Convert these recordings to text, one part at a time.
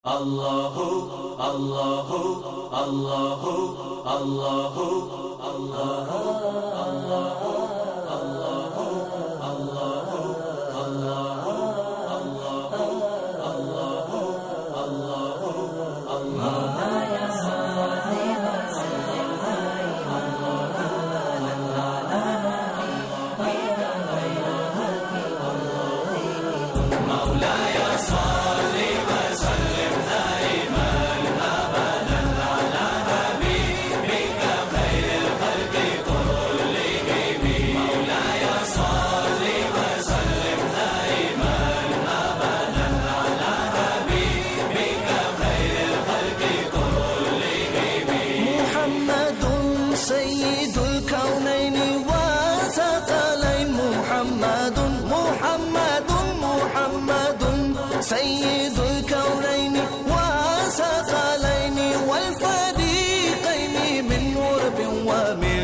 الله الله الله الله الله سيد الكونين وثقلين والفريقين من غرب ومن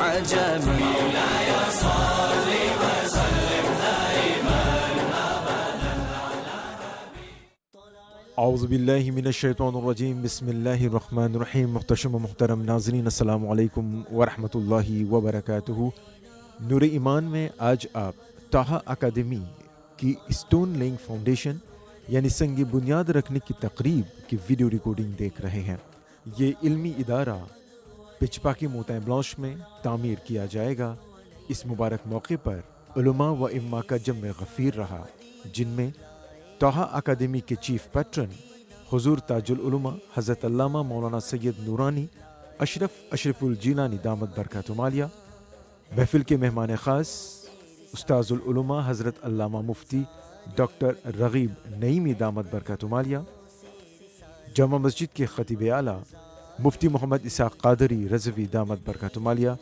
عجم مولاي صل وسلم دائما ابدا على اعوذ باللہ من الشیطان الرجیم بسم اللہ الرحمن الرحیم۔ محتشم و محترم ناظرین السلام علیکم ورحمۃ اللہ وبرکاتہ۔ نور ایمان میں آج آپ طٰہٰ اکیڈمی کی اسٹون لینگ فاؤنڈیشن یعنی سنگ بنیاد رکھنے کی تقریب کی ویڈیو ریکارڈنگ دیکھ رہے ہیں۔ یہ علمی ادارہ پچپاکی موتیں بلانش میں تعمیر کیا جائے گا۔ اس مبارک موقع پر علماء و ائمہ کا جمع غفیر رہا، جن میں طٰہٰ اکیڈمی کے چیف پیٹرن حضور تاج العلماء حضرت علامہ مولانا سید نورانی اشرف الجیلانی دامت برکاتہم عالیہ، محفل کے مہمان خاص استاذ العلماء حضرت علامہ مفتی ڈاکٹر رغیب نعیمی دامت برکاتہم عالیہ، جامع مسجد کے خطیب اعلیٰ مفتی محمد اسحاق قادری رضوی دامت برکاتہم عالیہ،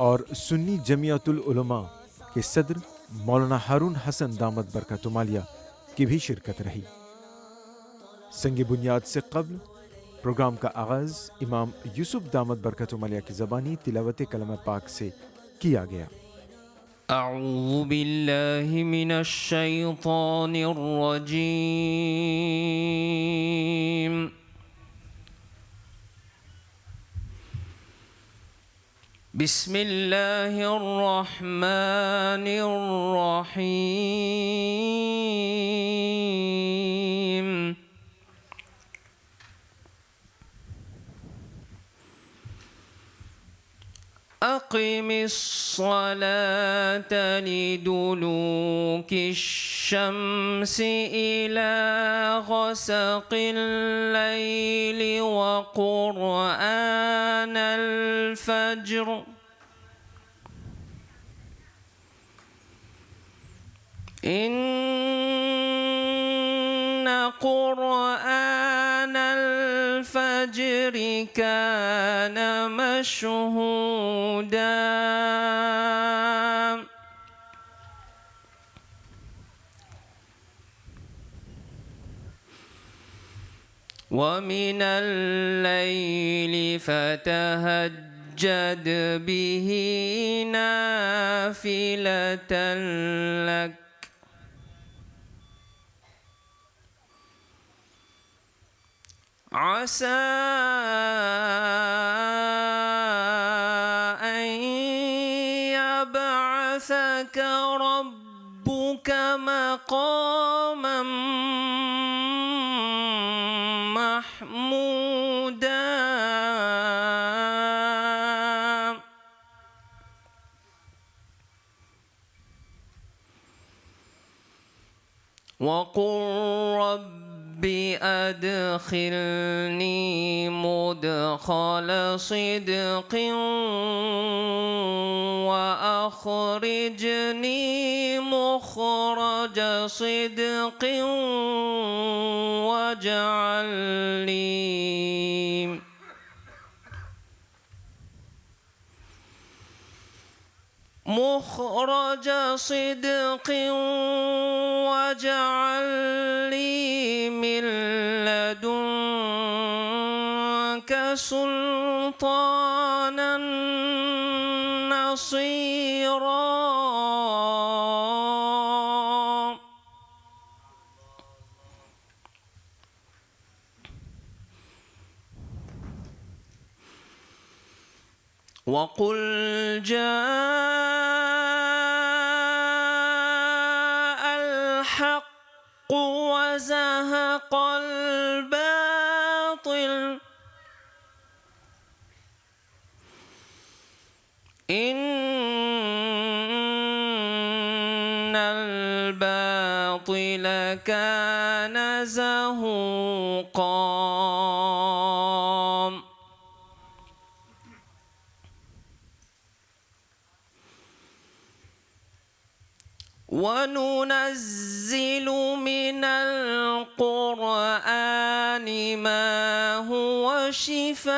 اور سنی جمعیت العلماء کے صدر مولانا ہارون حسن دامت برکاتہم عالیہ کی بھی شرکت رہی۔ سنگ بنیاد سے قبل پروگرام کا آغاز امام یوسف دامت برکاتہم عالیہ کی زبانی تلاوت کلمہ پاک سے کیا گیا۔ اعوذ باللہ من الشیطان الرجیم، بسم اللہ الرحمن الرحیم، اقم الصلاة لدلوک الشمس إلى غسق الليل وقرآن الفجر إن قرآن الفجر كان مشهودا ومن الليل فتهجد به نافلة لك عسى أن يبعثك ربك مقاما محمودا وقل رب أدخلني مدخل صدق وأخرجني مخرج صدق واجعل لي مخرج صدق واجعل لي من لدنك سلطانا نصيرا وقل جاء الحق وزهق الباطل إن الباطل كان زهوقا وننزل من القرآن ما هو شفاء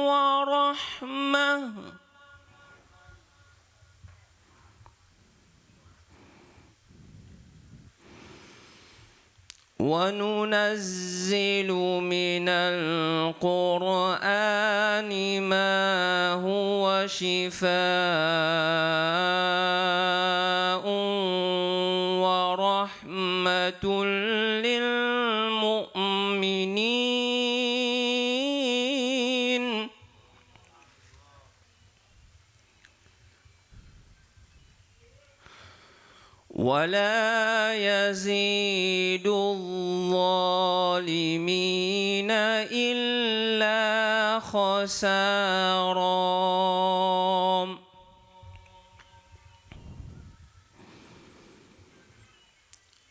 ورحمة وننزل من القرآن ما هو شفاء ورحمة للمؤمنين ولا يزيد الظالمين إلا خسارا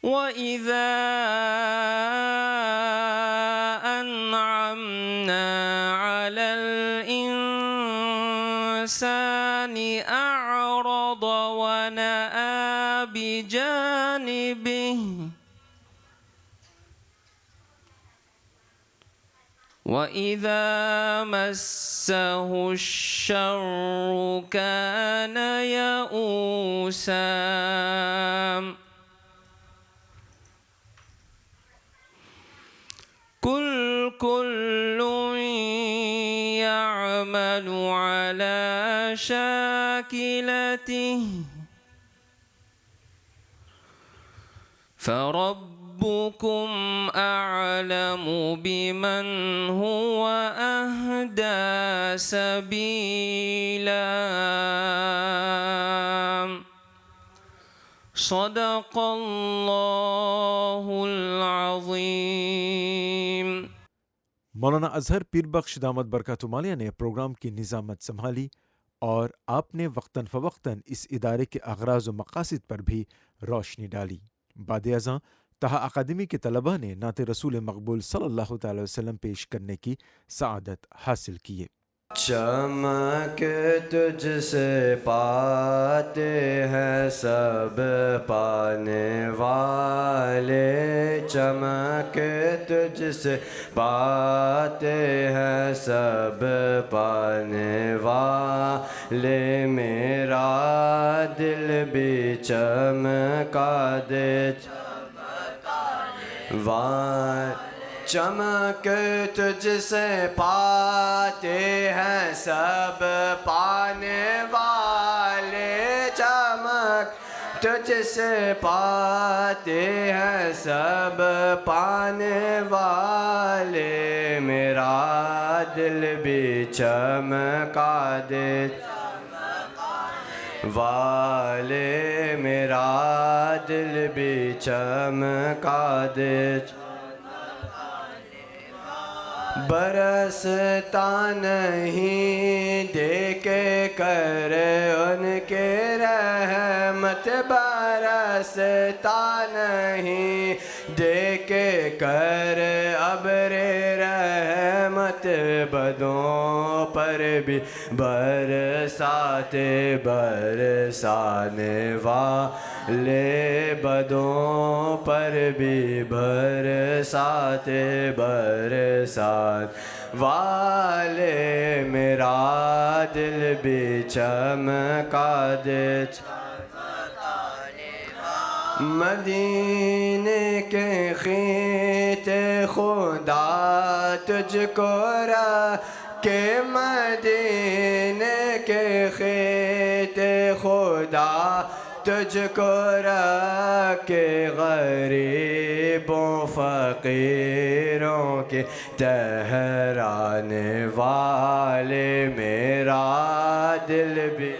وإذا أنعمنا على الإنسان أعرض ونأى بجانبه وإذا مسه الشر كان يئوسا كل يعمل على شاكلته فربكم أعلم بمن هو أهدى سبيلا صدق الله العظيم. مولانا اظہر پیر بخش دامت برکاتہ مالیہ نے پروگرام کی نظامت سنبھالی اور آپ نے وقتاً فوقتاً اس ادارے کے اغراض و مقاصد پر بھی روشنی ڈالی. بعد ازاں تہا اکادمی کے طلباء نے نعت رسول مقبول صلی اللہ تعالی وسلم پیش کرنے کی سعادت حاصل کیے. چمک تجھ سے پاتے ہیں سب پانے والے، چمک تجھ سے پاتے ہیں سب پانے والے، میرا دل بھی چمکا دے چمک تجھ سے پاتے ہیں سب پانے والے، چمک تجھ سے پاتے ہیں سب پانے والے، میرا دل بھی چمکا دے والے، میرا دل بھی چمکا دے. برستا نہیں دیکھے کر ان کے رحمت، برستا نہیں دیکھے کر ابر رحمت، بدوں پر بھی برساتے برسانے والے، بدوں پر بھی برساتے برسات والے، میرا دل بھی چمکا دے. مدینے کے خیتے خدا تجھ کو کہ مدینے کے خیتے خدا تجھ کو رکھے غریبوں فقیروں کے ٹھہرانے والے میرا دل بھی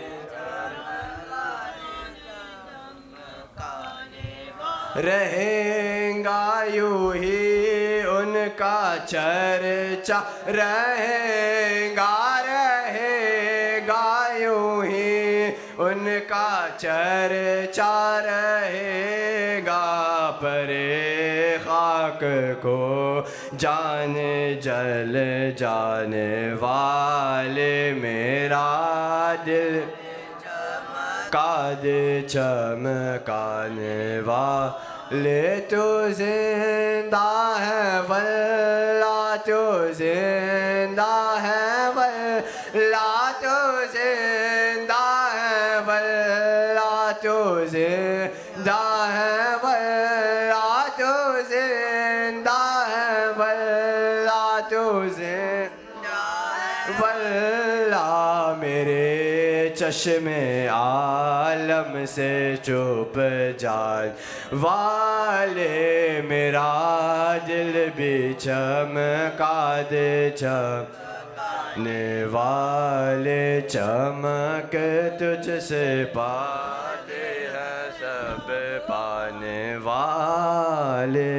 رہیں گا یوں ہی ان کا چرچا رہے گا یوں ہی ان کا چرچا رہے گا پرے خاک کو جان جل جانے والے میرا دل قد چمکانے والے تو زندہ ہے واللہ تو زندہ ہے واللہ تو زندہ ہے واللہ تو زندہ ہے واللہ تو زندہ ہے واللہ تو زندہ ہے واللہ میرے چشم عالم سے چپ جان والے میرا دل بھی چمکا دے چمکنے والے چمک تجھ سے پاتے ہیں سب پانے والے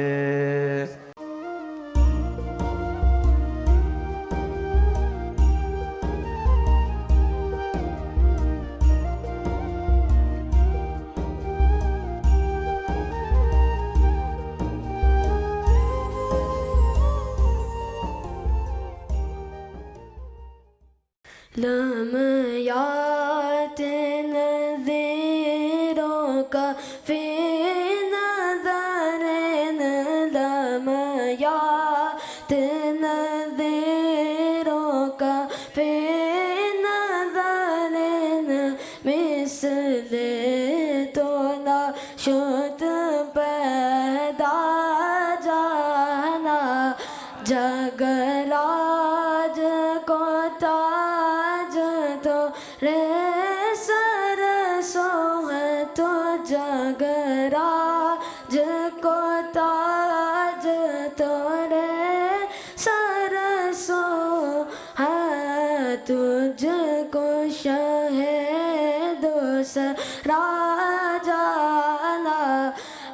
لمحات نظیروں کا فی نظر لمحات نظیروں کا فی نظر مثل تو نہ شد پیدا جانا جگراج کو تاج تو رے سر سو ہے تو جگراج کو تاج تو رے سر سو ہے تجھ کو شہد سرا جانا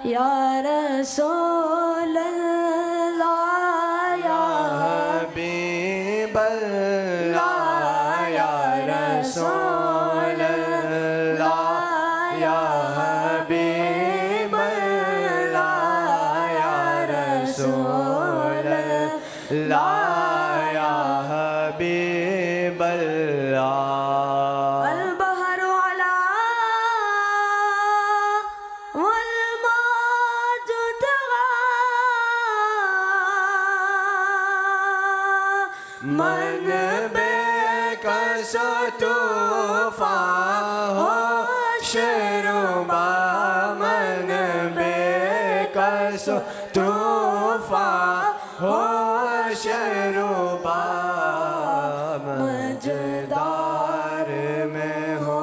یا رسول اللہ یا حبیب اللہ یا رسول اللہ یا حبیب اللہ یا رسول اللہ یا حبیب اللہ البحر علا والموج تغا من بے کس طوفان ہو شروبا من بے کس طوفان ہو شروبا مجدار میں ہو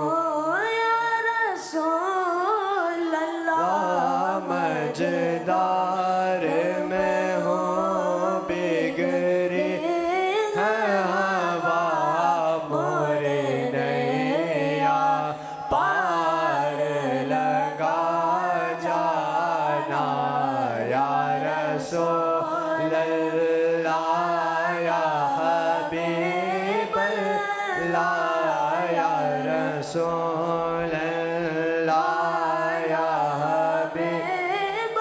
یا رسول اللہ مجدار میں ہو بگری ہے ہوا مورے نیا پار لگا جانا یا رسول اللہ یا حبیب اللہ یا رسول اللہ یا حبیب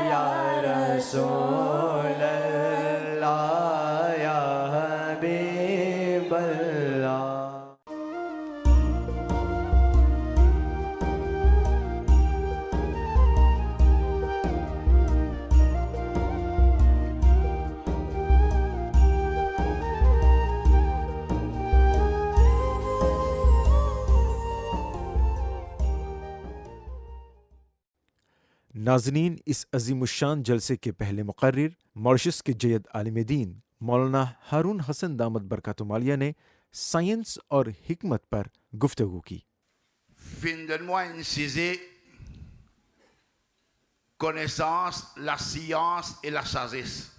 یا رسول اللہ یا حبیب اللہ ناظرین، اس عظیم الشان جلسے کے پہلے مقرر ماریشس کے جید عالم دین مولانا ہارون حسن دامت برکاتہ عالیہ نے سائنس اور حکمت پر گفتگو کی۔ fin donne-moi une cisée, connaissance, la science et la sagesse.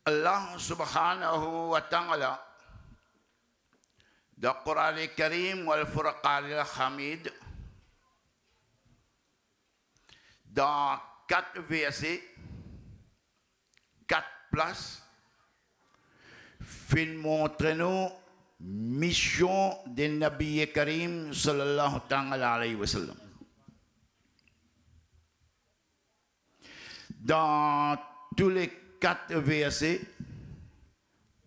Allah subhanahu wa ta'ala dans le Coran al-Karim ou le Furqan al-Hamid dans 4 versets, 4 places, fin montre-nous mission des Nabi Karim sallallahu alayhi wa sallam. Dans tous les 4 versets,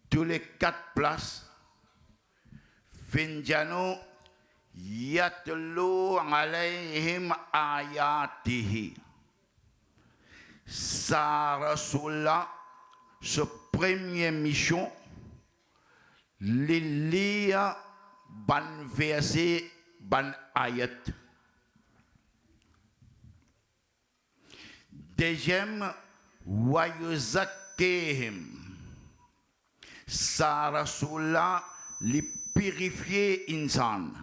tous les 4 places, finjano yatlu alayhim ayatihi. Sa Rasulullah, sa première mission, lire ban verset, ban ayat. Deuxième, wayuzakihim. Sa Rasulullah, li purifier insan.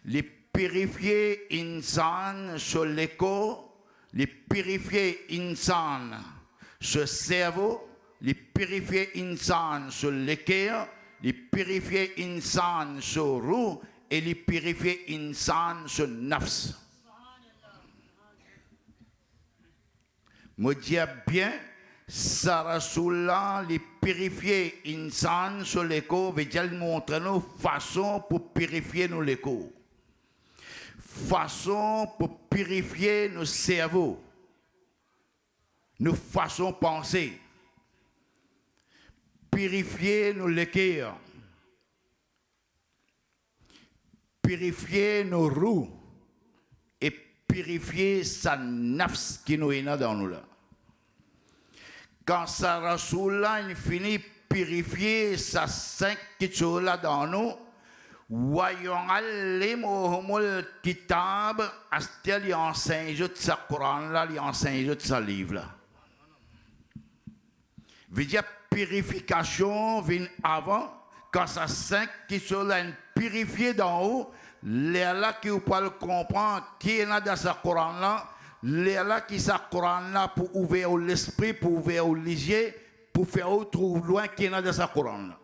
Li purifier insan sur l'écho, li purifier insan sur cerveau, li purifier insan sur le cœur, li purifier insan sur roue et li purifier insan sur nafs. Me dis bien, sa Rasulullah li purifier insan sur l'écho, veut dire montrer nous façon pour purifier nos l'écho. Façon pour purifier nos cerveaux, nos façons de penser, purifier nos cœurs, purifier nos roues et purifier sa nafs qui nous est dans nous là. Quand sa Rasulullah il finit purifier sa 5 qui sont là dans nous, وَيُعَلِّمُهُمُ الْكِتَابَ Astel il enseigne juste sa Coran là, il enseigne juste sa livre là. Veut dire purification vient avant, quand ça 5 qui sont là purifié d'en haut, les là qui vous pouvez comprendre qui est là dans sa Coran là, les là qui sa Coran là pour ouvrir l'esprit, pour ouvrir les yeux, pour faire autre loin qui est là dans sa Coran là.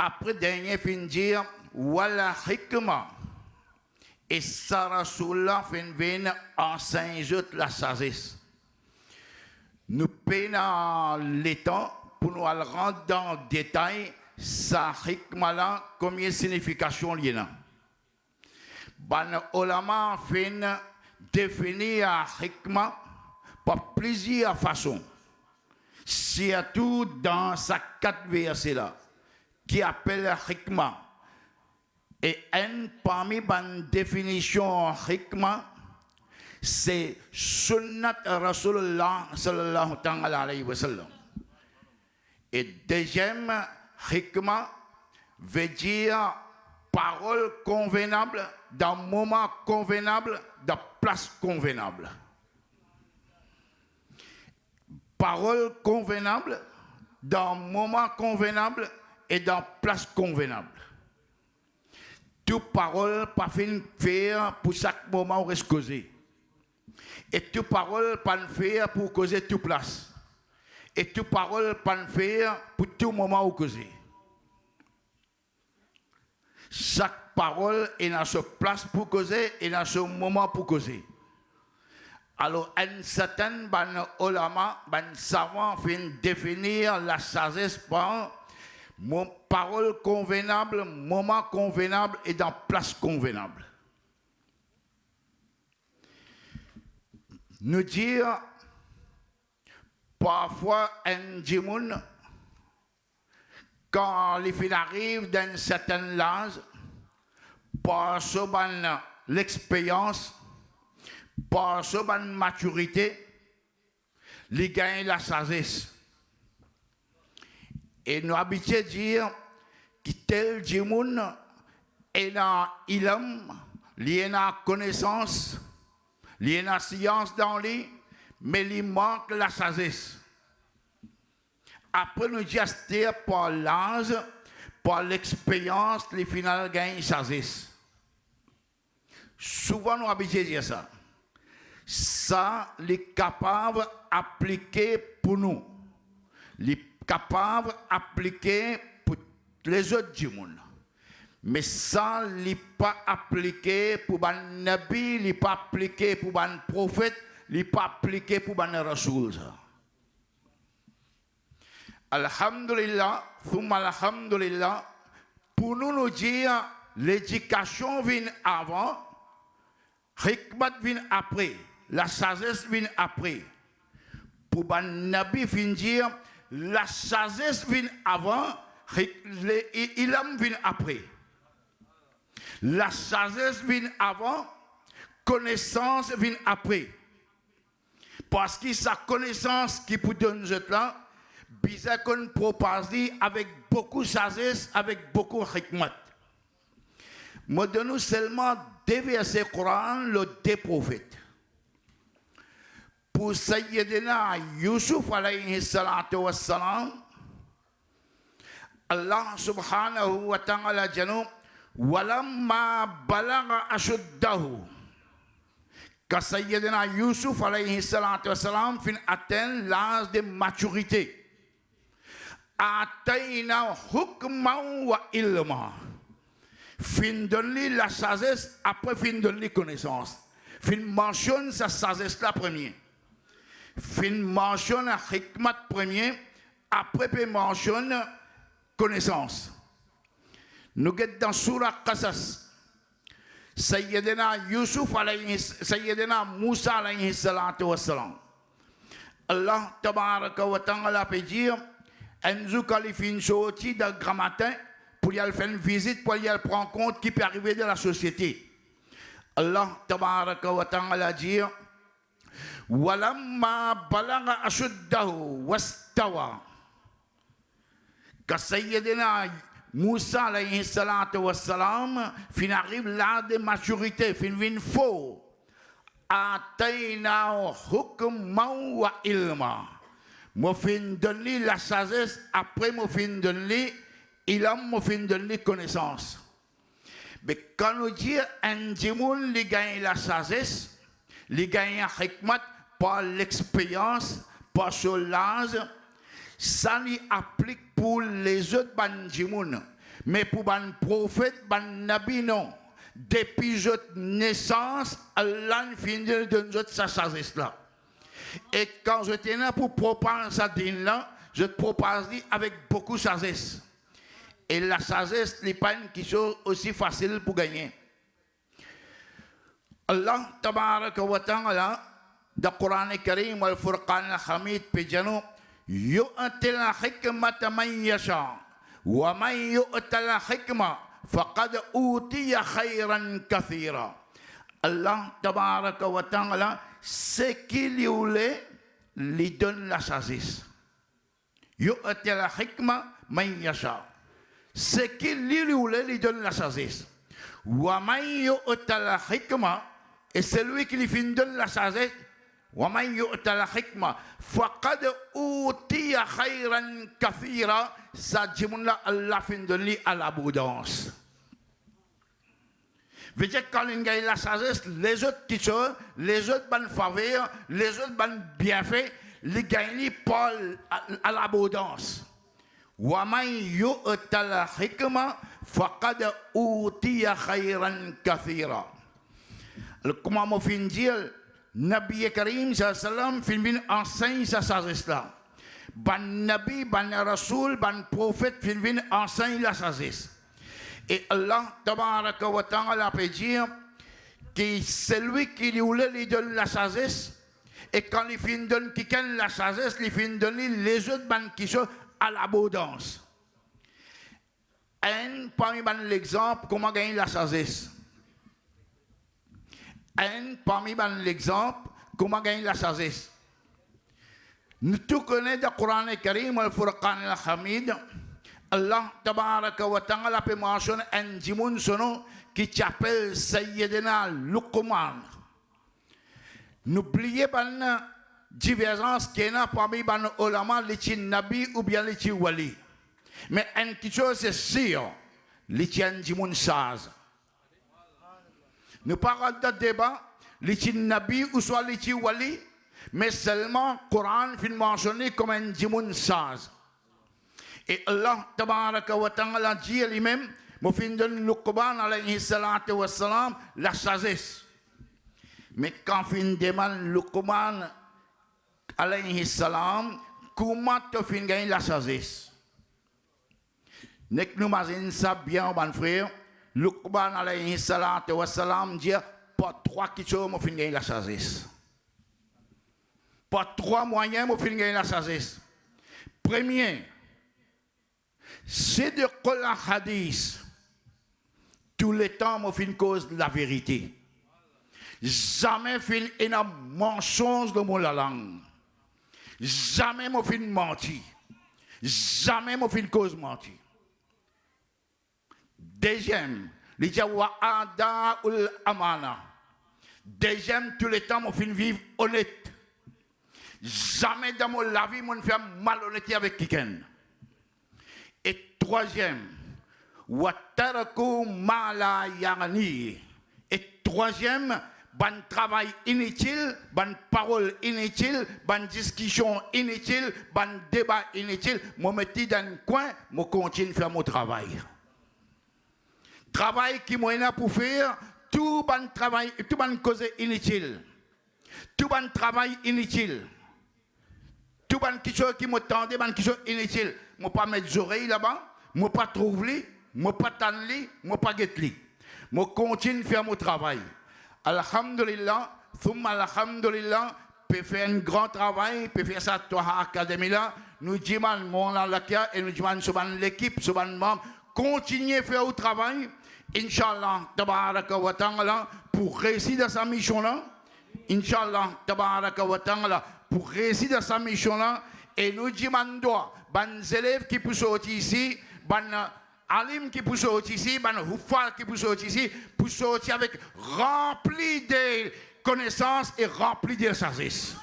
Après, dernier fin dire, wala hikma. Et sa Rasulullah fin vient enseigne la sagesse. Nous payons le temps pour nous rendre dans le détail sa hikma là, combien de significations il y a. Ban ulama fin définir hikma par plusieurs façons. Surtout dans sa 4 versets là. Qui appelle hikma. Et parmi les définitions hikma, c'est sunnat Rasulullah sallallahu alayhi wa sallam. Et deuxième, hikma veut dire parole convenable, dans moment convenable, dans place convenable. Parole convenable, dans moment convenable, et dans place convenable. Toute parole pas fin faire pour chaque moment où reste causer. Et toute parole pas faire pour causer toute place. Et toute parole pas faire pour tout moment où causer. Chaque parole est dans sa place pour causer et dans ce moment pour causer. Alors, un certain ulama, savant fin définir la sagesse par parole convenable, moment convenable et dans place convenable. Nous dire parfois un djimoun quand les filles arrivent d'un certain âge, par l'expérience, par la maturité, ils gagnent la sagesse. Et nous habituons à dire que tel djimoun est dans ilm, il est dans connaissance, il est dans science dans lui, mais il manque la sagesse. Après nous gesté par l'âge, par l'expérience, les finales gagnent sagesse. Souvent nous habitués à dire ça. Ça, les capables d'appliquer pour nous. Les capables d'appliquer pour les autres du monde. Mais ça, n'est pas appliqué pour les nabi, n'est pas appliqué pour les prophètes, n'est pas appliqué pour les rasoul. Alhamdulillah, alhamdulillah, pour nous dire, l'éducation vient avant, hikmat vient après, la sagesse vient après. Pour les nabi vient dire, la sagesse vient avant, l'ilm vient après. La sagesse vient avant, connaissance vient après. Parce que sa connaissance qui peut donner là, bizarre qu'on propose avec beaucoup de sagesse, avec beaucoup de hikmat. Moi, donne-nous seulement deux versets Coran, le deux prophètes. Pour Sayyidina Yusuf alayhi salatu wassalam, Allah subhanahu wa ta'ala dit walamma balagha ashuddahu. Quand Sayyidina Yusuf alayhi salatu wassalam fin atteint l'âge de maturité. Atayna hukman wa ilma. Fin donne la sagesse, après fin donne connaissance. Fin mentionne sa sagesse la première. Fin mentionne la hikmat premier, après puis mentionne connaissance. Nous sommes dans Surah Qasas. Sayyidina Yusuf alayhi, Sayyidina Musa alayhi salatu wassalam. Allah tabaraka wa ta'ala peut dire, Enzu qualifie sorti d'un grand matin pour y aller faire une visite, pour y aller prendre compte qui peut arriver dans la société. Allah tabaraka wa ta'ala dit, walamma balagha ashuddahu wastawa. Quand Sayyidina Moussa alayhi salatu wassalam fin arrive là de maturité, fin vin faux. Atayna hukman wa ilma. Mo fin donner la sagesse, après mo fin donner ilm, mo fin donner connaissance. Mais quand nous disons un djimoun li gagne la sagesse, li gagne hikmat par l'expérience, par son l'âge, ça lui applique pour les autres bandjimoun. Mais pour les prophètes, les nabi, non. Depuis notre naissance, Allah finit de donner sa sagesse là. Et quand je t'ai là pour proposer ça là, je te propose avec beaucoup de sagesse. Et la sagesse n'est pas une chose aussi facile pour gagner. Allah tabaraka wa ta'ala, dans le Coran Karim, le Furqan al-Hamid, pédiano, yu'ti al-hikmata man yasha, wa man yu'ta al-hikma, faqad utiya khayran kathira. Allah tabaraka wa ta'ala, ce qu'il y voulait, lui donne la sagesse. Yu'ti al-hikma man yasha. Ce qu'il lui voulait, lui donne la sagesse. Wa man yu'ta al-hikma, et celui qui lui donne la sagesse, وَمَنْ يُؤْتَ الْحِكْمَةَ فَقَدْ أُوتِيَ خَيْرًا كَثِيرًا. Ça dit Allah fin de lui à l'abondance. Veut dire quand il gagne la sagesse, les autres qui sont, les autres bonnes faveurs, les autres bonnes bienfaits, les gagnent par à l'abondance. وَمَنْ يُؤْتَ الْحِكْمَةَ فَقَدْ أُوتِيَ خَيْرًا كَثِيرًا. Comment on fin dire? Nabi Karim sallam fin vin enseigne sa sagesse là. Ban nabi, ban rasoul, ban prophète fin vin enseigne la sagesse. Et Allah tabaraka wa ta'ala peut dire que celui qui lui voulait lui donne la sagesse, et quand il fin donne qui gagne la sagesse, il fin donne les autres ban qui sont à l'abondance. Un parmi l'exemple comment gagner la sagesse. Parmi l'exemple, comment gagner la sagesse. Nous tous connaissons le Coran Karim, le Furqan al-Hamid. Allah tabaraka wa ta'ala peut mentionner un djimoun sono qui s'appelle Sayyidina Luqman. N'oubliez pas divergence qu'il y a parmi les ulama, les nabi ou bien les wali. Mais une petite chose c'est sûr, les gens sage. Nous parlons de débat, les nabi ou soit les wali, mais seulement le Coran est mentionné comme un gens sage. Et Allah tabaraka wa ta'ala dit lui-même, mon fin de Luqman alayhi salatu wa salam, la sagesse. Mais quand fin demande Luqman alayhi salam, comment tu fin gagner la sagesse? Nek nous imagine ça bien, mon frère. Luqman alayhi salatu wa salam dit, pas trois qui sont mon fin gagner la sagesse. Pas trois moyens mon fin gagner la sagesse. Premier, c'est de Coran Hadith. Tout le temps, mon fin cause la vérité. Jamais fin un mensonge de mon langue. Jamais mon fin menti. Jamais mon fin cause menti. Deuxième, les jawa'ada ul amana. Deuxième, tout le temps, mon fin vivre honnête. Jamais dans mon la vie, mon fait malhonnêteté avec quelqu'un. Et troisième, wataraku mala yani. Et troisième, ban travail inutile, ban parole inutile, ban discussion inutile, ban débat inutile. Moi metti dans un coin, moi continue faire mon travail. Travail qui moi là pour faire tout ban travail, tout ban cause inutile. Tout ban travail inutile. Tout ban quelque chose qui m'attendait, ban quelque chose inutile. Moi pas mettre les oreilles là-bas, moi pas trouver, moi pas tanner, moi pas guetter. Moi continue faire mon travail. Alhamdulillah, thumma alhamdulillah, peut faire un grand travail, peut faire ça Toha Academy là. Nous disons mon lakia et nous disons sur l'équipe, sur les membres, continuez à faire le travail. Inch'Allah, tabaraka wa ta'ala, pour réussir dans sa mission là. Inch'Allah, tabaraka wa ta'ala, pour réussir dans sa mission là. Et nous disons, les élèves qui peuvent sortir ici, les alim qui peuvent sortir ici, les houfal qui peuvent sortir ici, pour sortir avec rempli de connaissances et rempli de sagesse.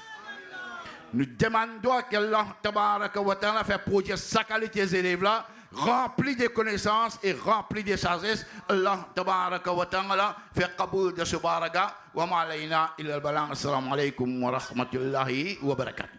Nous demandons qu'Allah tabaraka wa ta'ala fait produire sa qualité des élèves là, rempli de connaissances et rempli de sagesse. Allah tabaraka wa ta'ala fait qaboul de ce baraka. Wa ma alayna illa al-balag. Assalamu alaykum wa rahmatullahi wa barakatuh.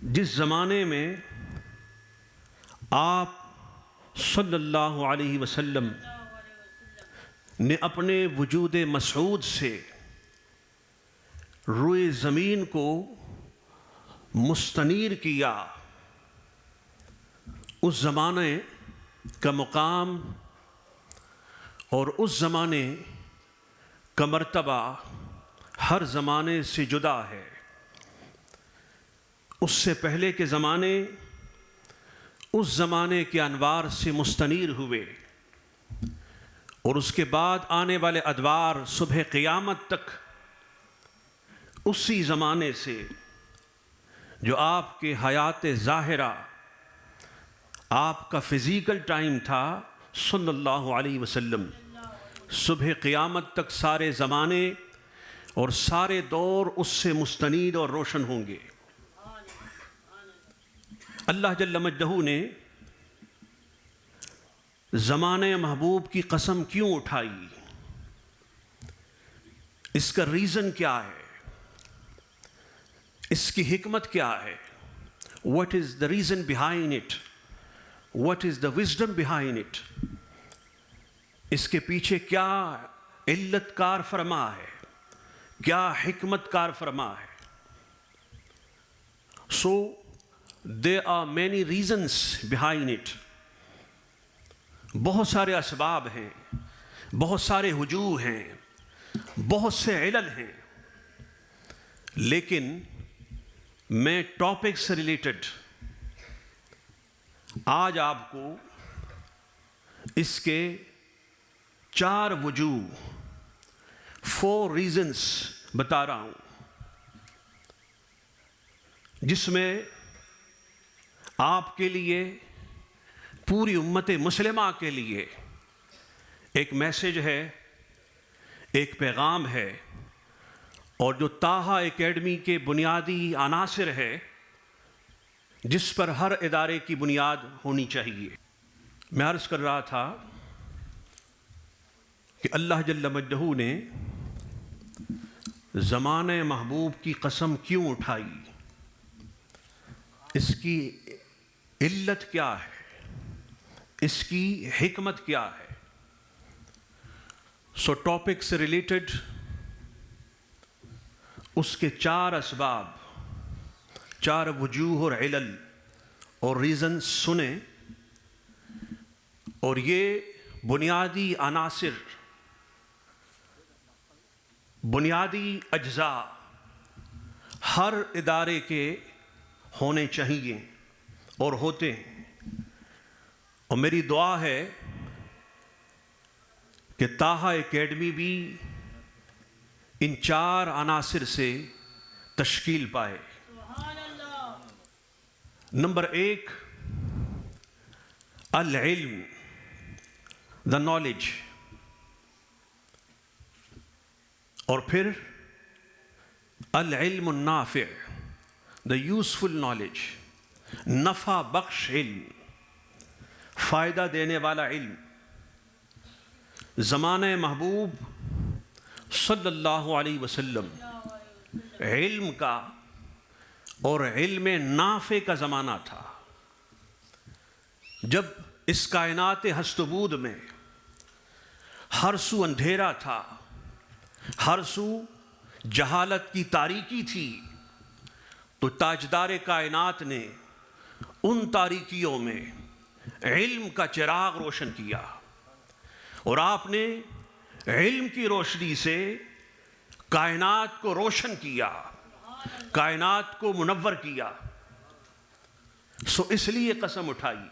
جس زمانے میں آپ صلی اللہ علیہ وسلم نے اپنے وجود مسعود سے روئے زمین کو مستنیر کیا، اس زمانے کا مقام اور اس زمانے کا مرتبہ ہر زمانے سے جدا ہے۔ اس سے پہلے کے زمانے اس زمانے کے انوار سے مستنیر ہوئے، اور اس کے بعد آنے والے ادوار صبح قیامت تک اسی زمانے سے جو آپ کے حیات ظاہرہ، آپ کا فزیکل ٹائم تھا صلی اللہ علیہ وسلم، صبح قیامت تک سارے زمانے اور سارے دور اس سے مستنیر اور روشن ہوں گے۔ اللہ جل مجدہ نے زمانے محبوب کی قسم کیوں اٹھائی؟ اس کا ریزن کیا ہے؟ اس کی حکمت کیا ہے؟ What is the reason behind it? What is the wisdom behind it? اس کے پیچھے کیا علت کار فرما ہے، کیا حکمت کار فرما ہے؟ So there are many reasons behind it. بہت سارے اسباب ہیں، بہت سارے وجوہ ہیں، بہت سے علل ہیں، لیکن میں ٹاپک سے ریلیٹڈ آج آپ کو اس کے 4 وجوہ 4 ریزنز بتا رہا ہوں، جس میں آپ کے لیے، پوری امت مسلمہ کے لیے ایک میسج ہے، ایک پیغام ہے، اور جو طٰہٰ اکیڈمی کے بنیادی عناصر ہے جس پر ہر ادارے کی بنیاد ہونی چاہیے۔ میں عرض کر رہا تھا کہ اللہ جل مجدہ نے زمانے محبوب کی قسم کیوں اٹھائی، اس کی علت کیا ہے، اس کی حکمت کیا ہے؟ سو ٹاپک سے ریلیٹڈ اس کے 4 اسباب، 4 وجوہ اور علل اور ریزن سنیں، اور یہ بنیادی عناصر، بنیادی اجزاء ہر ادارے کے ہونے چاہیے اور ہوتے ہیں، اور میری دعا ہے کہ طٰہٰ اکیڈمی بھی ان 4 عناصر سے تشکیل پائے۔ نمبر 1، العلم، the knowledge، اور پھر العلم النافع، the useful knowledge، نفع بخش علم، فائدہ دینے والا علم۔ زمانہ محبوب صلی اللہ علیہ وسلم علم کا اور علم نافع کا زمانہ تھا، جب اس کائنات ہست و بود میں ہر سو اندھیرا تھا، ہر سو جہالت کی تاریکی تھی، تو تاجدار کائنات نے ان تاریکیوں میں علم کا چراغ روشن کیا، اور آپ نے علم کی روشنی سے کائنات کو روشن کیا، کائنات کو منور کیا۔ سو اس لیے قسم اٹھائی۔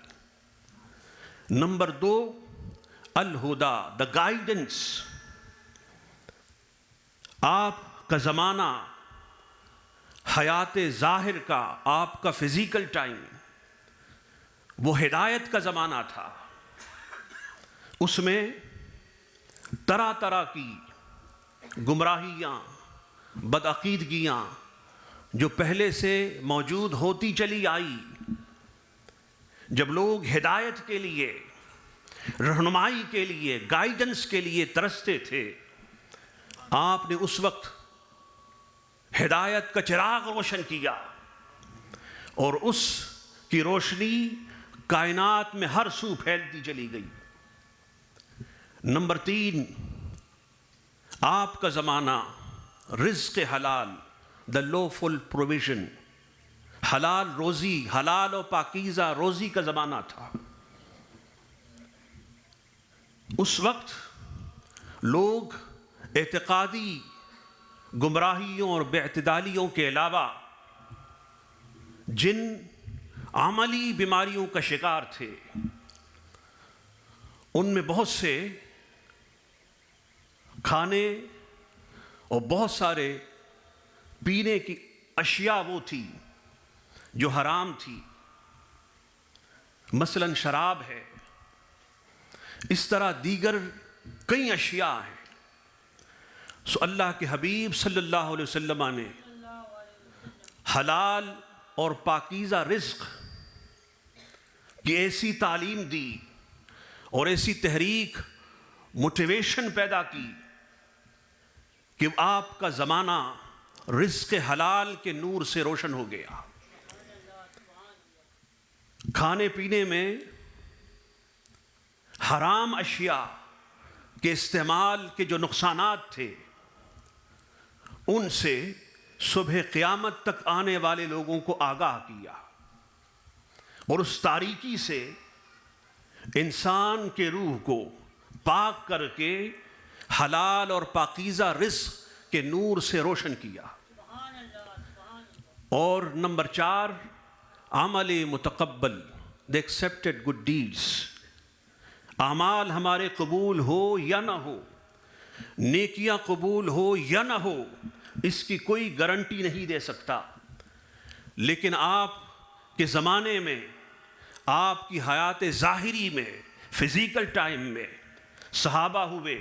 نمبر 2، الہدا، دا گائیڈنس۔ آپ کا زمانہ، حیات ظاہر کا، آپ کا فزیکل ٹائم، وہ ہدایت کا زمانہ تھا۔ اس میں طرح طرح کی گمراہیاں، بدعقیدگیاں جو پہلے سے موجود ہوتی چلی آئی، جب لوگ ہدایت کے لیے، رہنمائی کے لیے، گائیڈنس کے لیے ترستے تھے، آپ نے اس وقت ہدایت کا چراغ روشن کیا، اور اس کی روشنی کائنات میں ہر سو پھیلتی چلی گئی۔ نمبر 3، آپ کا زمانہ رزق حلال، دا لوفل پروویژن، حلال روزی، حلال و پاکیزہ روزی کا زمانہ تھا۔ اس وقت لوگ اعتقادی گمراہیوں اور بے اعتدالیوں کے علاوہ جن عملی بیماریوں کا شکار تھے، ان میں بہت سے کھانے اور بہت سارے پینے کی اشیاء وہ تھی جو حرام تھی، مثلاً شراب ہے، اس طرح دیگر کئی اشیاء ہیں۔ سو اللہ کے حبیب صلی اللہ علیہ وسلم نے حلال اور پاکیزہ رزق کی ایسی تعلیم دی اور ایسی تحریک، موٹیویشن پیدا کی کہ آپ کا زمانہ رزق حلال کے نور سے روشن ہو گیا۔ کھانے پینے میں حرام اشیاء کے استعمال کے جو نقصانات تھے، ان سے صبح قیامت تک آنے والے لوگوں کو آگاہ کیا، اور اس تاریکی سے انسان کے روح کو پاک کر کے حلال اور پاکیزہ رزق کے نور سے روشن کیا۔ اور نمبر 4، عمل متقبل، they accepted good deeds۔ اعمال ہمارے قبول ہو یا نہ ہو، نیکیاں قبول ہو یا نہ ہو، اس کی کوئی گارنٹی نہیں دے سکتا، لیکن آپ کے زمانے میں، آپ کی حیات ظاہری میں، فزیکل ٹائم میں صحابہ ہوئے،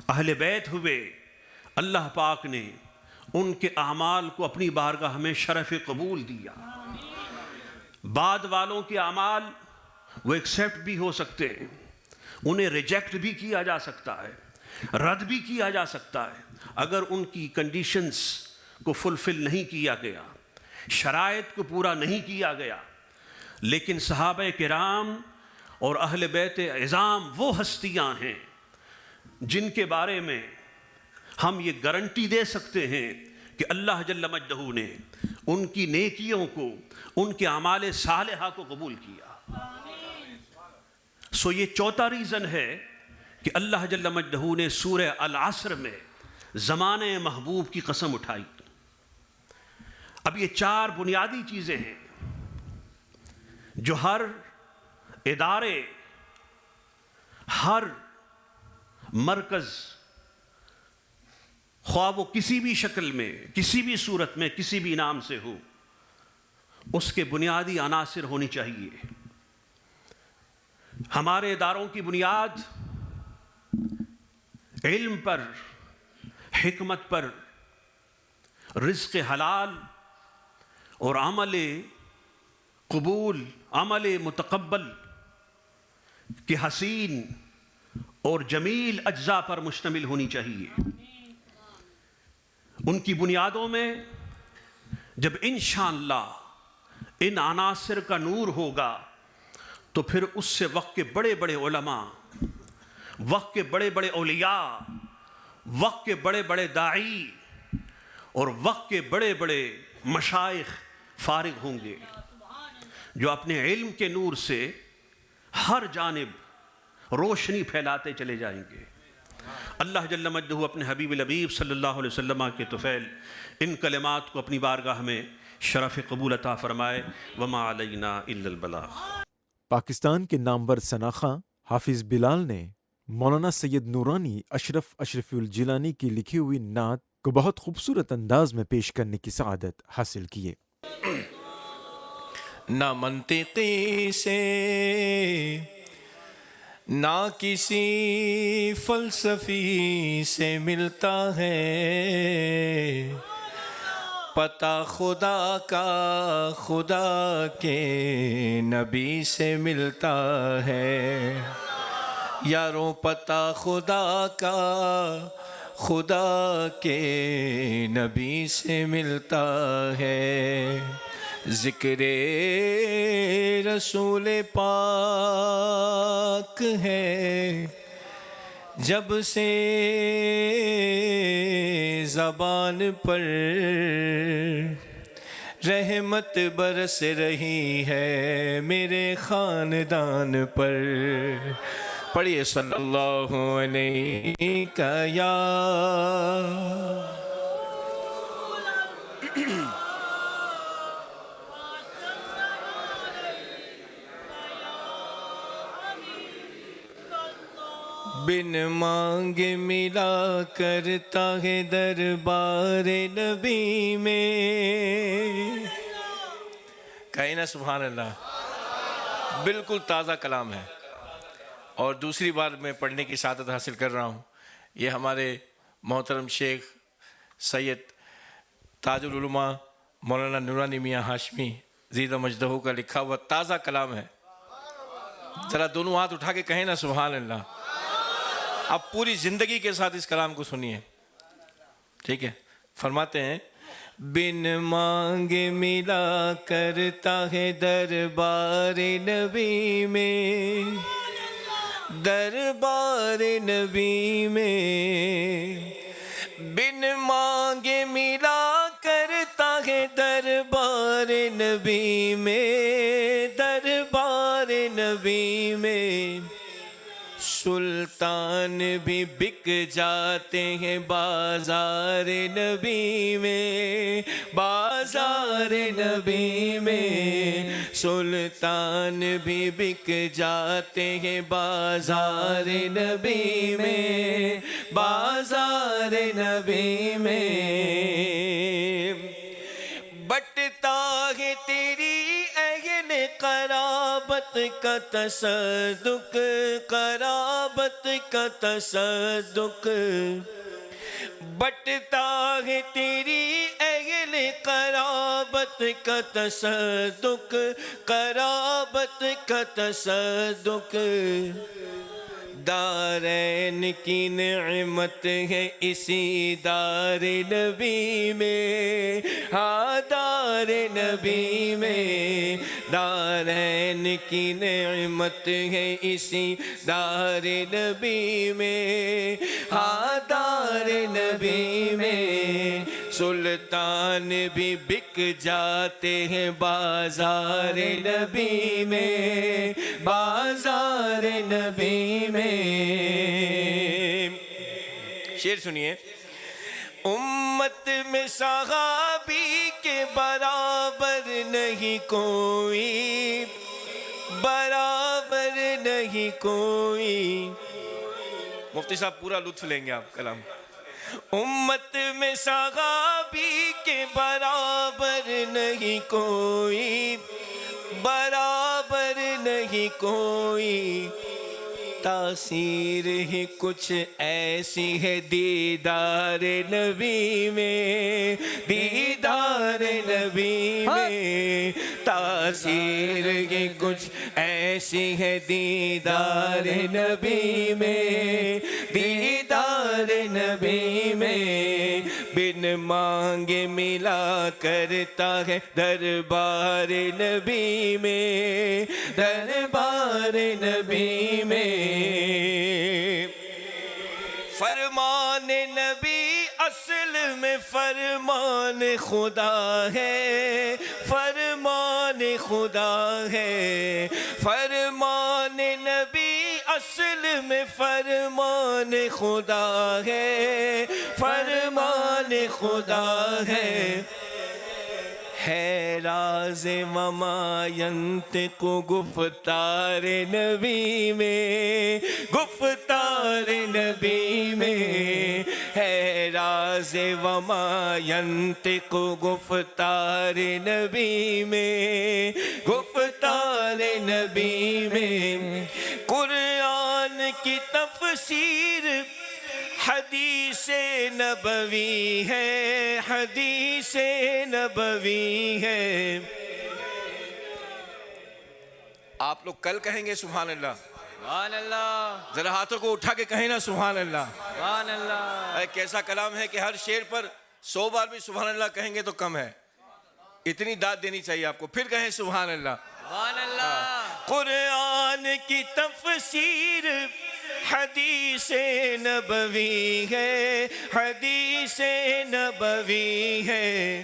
اہل بیت ہوئے، اللہ پاک نے ان کے اعمال کو اپنی بارگاہ میں شرف قبول دیا۔ بعد والوں کے اعمال وہ ایکسیپٹ بھی ہو سکتے ہیں، انہیں ریجیکٹ بھی کیا جا سکتا ہے، رد بھی کیا جا سکتا ہے، اگر ان کی کنڈیشنز کو فلفل نہیں کیا گیا، شرائط کو پورا نہیں کیا گیا۔ لیکن صحابہ کرام اور اہل بیت عظام وہ ہستیاں ہیں جن کے بارے میں ہم یہ گارنٹی دے سکتے ہیں کہ اللہ جل مجدہ نے ان کی نیکیوں کو، ان کے اعمال صالحہ کو قبول کیا۔ سو یہ چوتھا ریزن ہے کہ اللہ جل مجدہ نے سورہ العصر میں زمانے محبوب کی قسم اٹھائی۔ اب یہ 4 بنیادی چیزیں ہیں جو ہر ادارے، ہر مرکز، خواہ وہ کسی بھی شکل میں، کسی بھی صورت میں، کسی بھی نام سے ہو، اس کے بنیادی عناصر ہونی چاہیے۔ ہمارے اداروں کی بنیاد علم پر، حکمت پر، رزق حلال اور عمل قبول، عمل متقبل کے حسین اور جمیل اجزاء پر مشتمل ہونی چاہیے۔ ان کی بنیادوں میں جب انشاءاللہ ان عناصر کا نور ہوگا تو پھر اس سے وقت کے بڑے بڑے علماء، وقت کے بڑے بڑے اولیاء، وقت کے بڑے بڑے داعی اور وقت کے بڑے بڑے مشائخ فارغ ہوں گے، جو اپنے علم کے نور سے ہر جانب روشنی پھیلاتے چلے جائیں گے۔ اللہ جل مجدہ اپنے حبیب الحبیب صلی اللہ علیہ وسلم کے طفیل ان کلمات کو اپنی بارگاہ میں شرف قبول عطا فرمائے۔ وما علینا الا البلاغ۔ پاکستان کے نامور ثناخواں حافظ بلال نے مولانا سید نورانی اشرف الجیلانی کی لکھی ہوئی نعت کو بہت خوبصورت انداز میں پیش کرنے کی سعادت حاصل کی ہے۔ نہ منطقی سے، نہ کسی فلسفی سے ملتا ہے، پتہ خدا کا خدا کے نبی سے ملتا ہے۔ یاروں پتہ خدا کا خدا کے نبی سے ملتا ہے۔ ذکر رسول پاک ہے جب سے زبان پر، رحمت برس رہی ہے میرے خاندان پر۔ پڑھیے صلی اللہ علیہ یا بن مانگے ملا کرتا ہے دربار نبی میں۔ کہیں نا سبحان اللہ، بالکل تازہ کلام ہے، اور دوسری بار میں پڑھنے کی سعادت حاصل کر رہا ہوں۔ یہ ہمارے محترم شیخ سید تاج العلماء مولانا نورانی میاں ہاشمی زیدہ مجدہ کا لکھا ہوا تازہ کلام ہے۔ ذرا دونوں ہاتھ اٹھا کے کہیں نا سبحان اللہ۔ اب پوری زندگی کے ساتھ اس کلام کو سنیے، ٹھیک ہے؟ فرماتے ہیں بن مانگے ملا کرتا ہے دربار نبی میں، دربار نبی میں بن مانگے ملا کرتا ہے دربار نبی میں، دربار نبی میں سلطان بھی بک جاتے ہیں بازار نبی میں، بازار نبی میں سلطان بھی بک جاتے ہیں بازار نبی میں، بازار نبی میں بٹتا ہے تیری اہل قرابت کا تصدق، قرابت کا تصدق بٹتا ہے تیری اہل قرابت کا تصدق، قرابت کا تصدق دارین کی نعمت ہے اسی دار نبی میں، ہاں دار نبی میں دارین کی نعمت ہے اسی دار نبی میں، ہاں دار نبی میں سلطان بھی بک جاتے ہیں بازار نبی میں، بازار نبی میں۔ شعر سنیے امت میں صحابی کے برابر نہیں کوئی، برابر نہیں کوئی۔ مفتی صاحب پورا لطف لیں گے آپ کلام۔ امت میں صحابی کے برابر نہیں کوئی، برابر نہیں کوئی۔ تاثیر ہی کچھ ایسی ہے دیدار نبی میں، دیدار نبی میں تاثیر ہی کچھ ایسی ہے دیدار نبی میں، دیدار نبی میں بن مانگے ملا کرتا ہے دربار نبی میں، دربار نبی میں فرمان نبی اصل میں فرمان خدا ہے، فرمان خدا ہے فرمان نبی اصل میں فرمان خدا ہے، فرمان خدا ہے راز وما ینطق گفتار نبی میں، گفتار نبی میں ہے راز وما ینطق گفتار نبی میں، گفتار نبی میں قرآن کی تفسیر حدیث نبوی ہے، حدیث نبوی ہے۔ آپ لوگ کل کہیں گے سبحان اللہ، سبحان اللہ، ذرا ہاتھوں کو اٹھا کے کہیں نا سبحان اللہ۔ سبحان اللہ۔ ایک ایسا کلام ہے کہ ہر شعر پر 100 بار بھی سبحان اللہ کہیں گے تو کم ہے، اتنی داد دینی چاہیے آپ کو. پھر کہیں سبحان اللہ. سبحان اللہ. قرآن کی تفسیر حدیث نبوی ہے, حدیث نبوی ہے.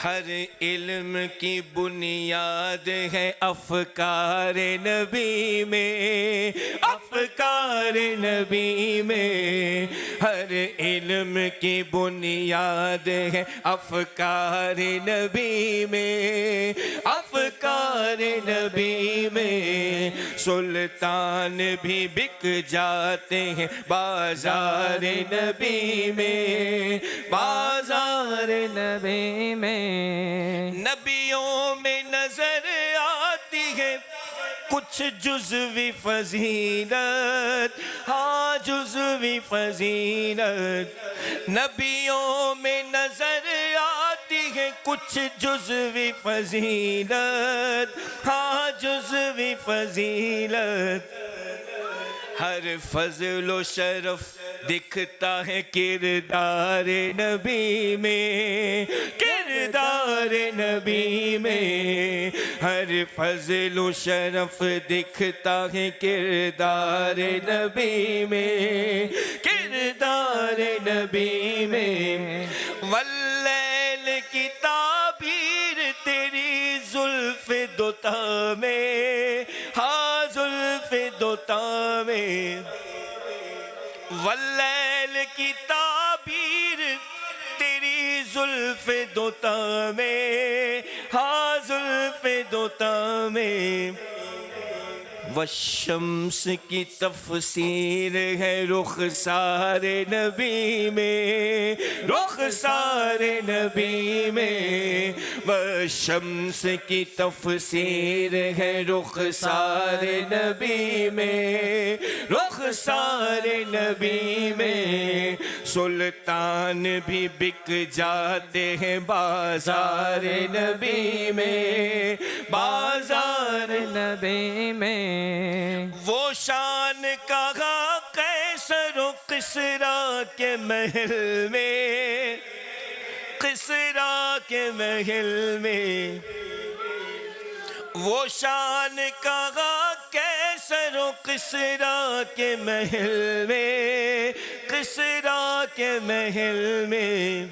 ہر علم کی بنیاد ہے افکار نبی میں, افکار نبی میں. ہر علم کی بنیاد ہے افکار نبی میں, افکار نبی میں. سلطان بھی بک جاتے ہیں بازار نبی میں, بازار نبی میں. نبیوں میں نظر آتی ہے کچھ جزوی فضیلت, ہاں جزوی فضیلت. نبیوں میں نظر آتی ہے کچھ جزوی فضیلت, ہاں جزوی فضیلت. ہر فضل و شرف دکھتا ہے کردار نبی میں, کردار نبی میں. ہر فضل و شرف دکھتا ہے کردار نبی میں, کردار نبی میں. واللیل کی تعبیر تیری زلف دوتا میں, ہاں زلف دوتا میں. واللیل کی تعبیر تیری زلف دوتا میں, ہاں زلف دوتا میں. والشمس کی تفسیر ہے رخسار نبی میں, رخسار نبی میں. والشمس کی تفسیر ہے رخسار نبی میں, رخسار نبی میں. سلطان بھی بک جاتے ہیں بازار نبی میں, بازار نبی میں. وہ شان کہاں قیصر و کسریٰ کے محل میں, کسریٰ کے محل میں. وہ شان کہاں قیصر و کسریٰ کے محل میں, کسریٰ کے محل میں.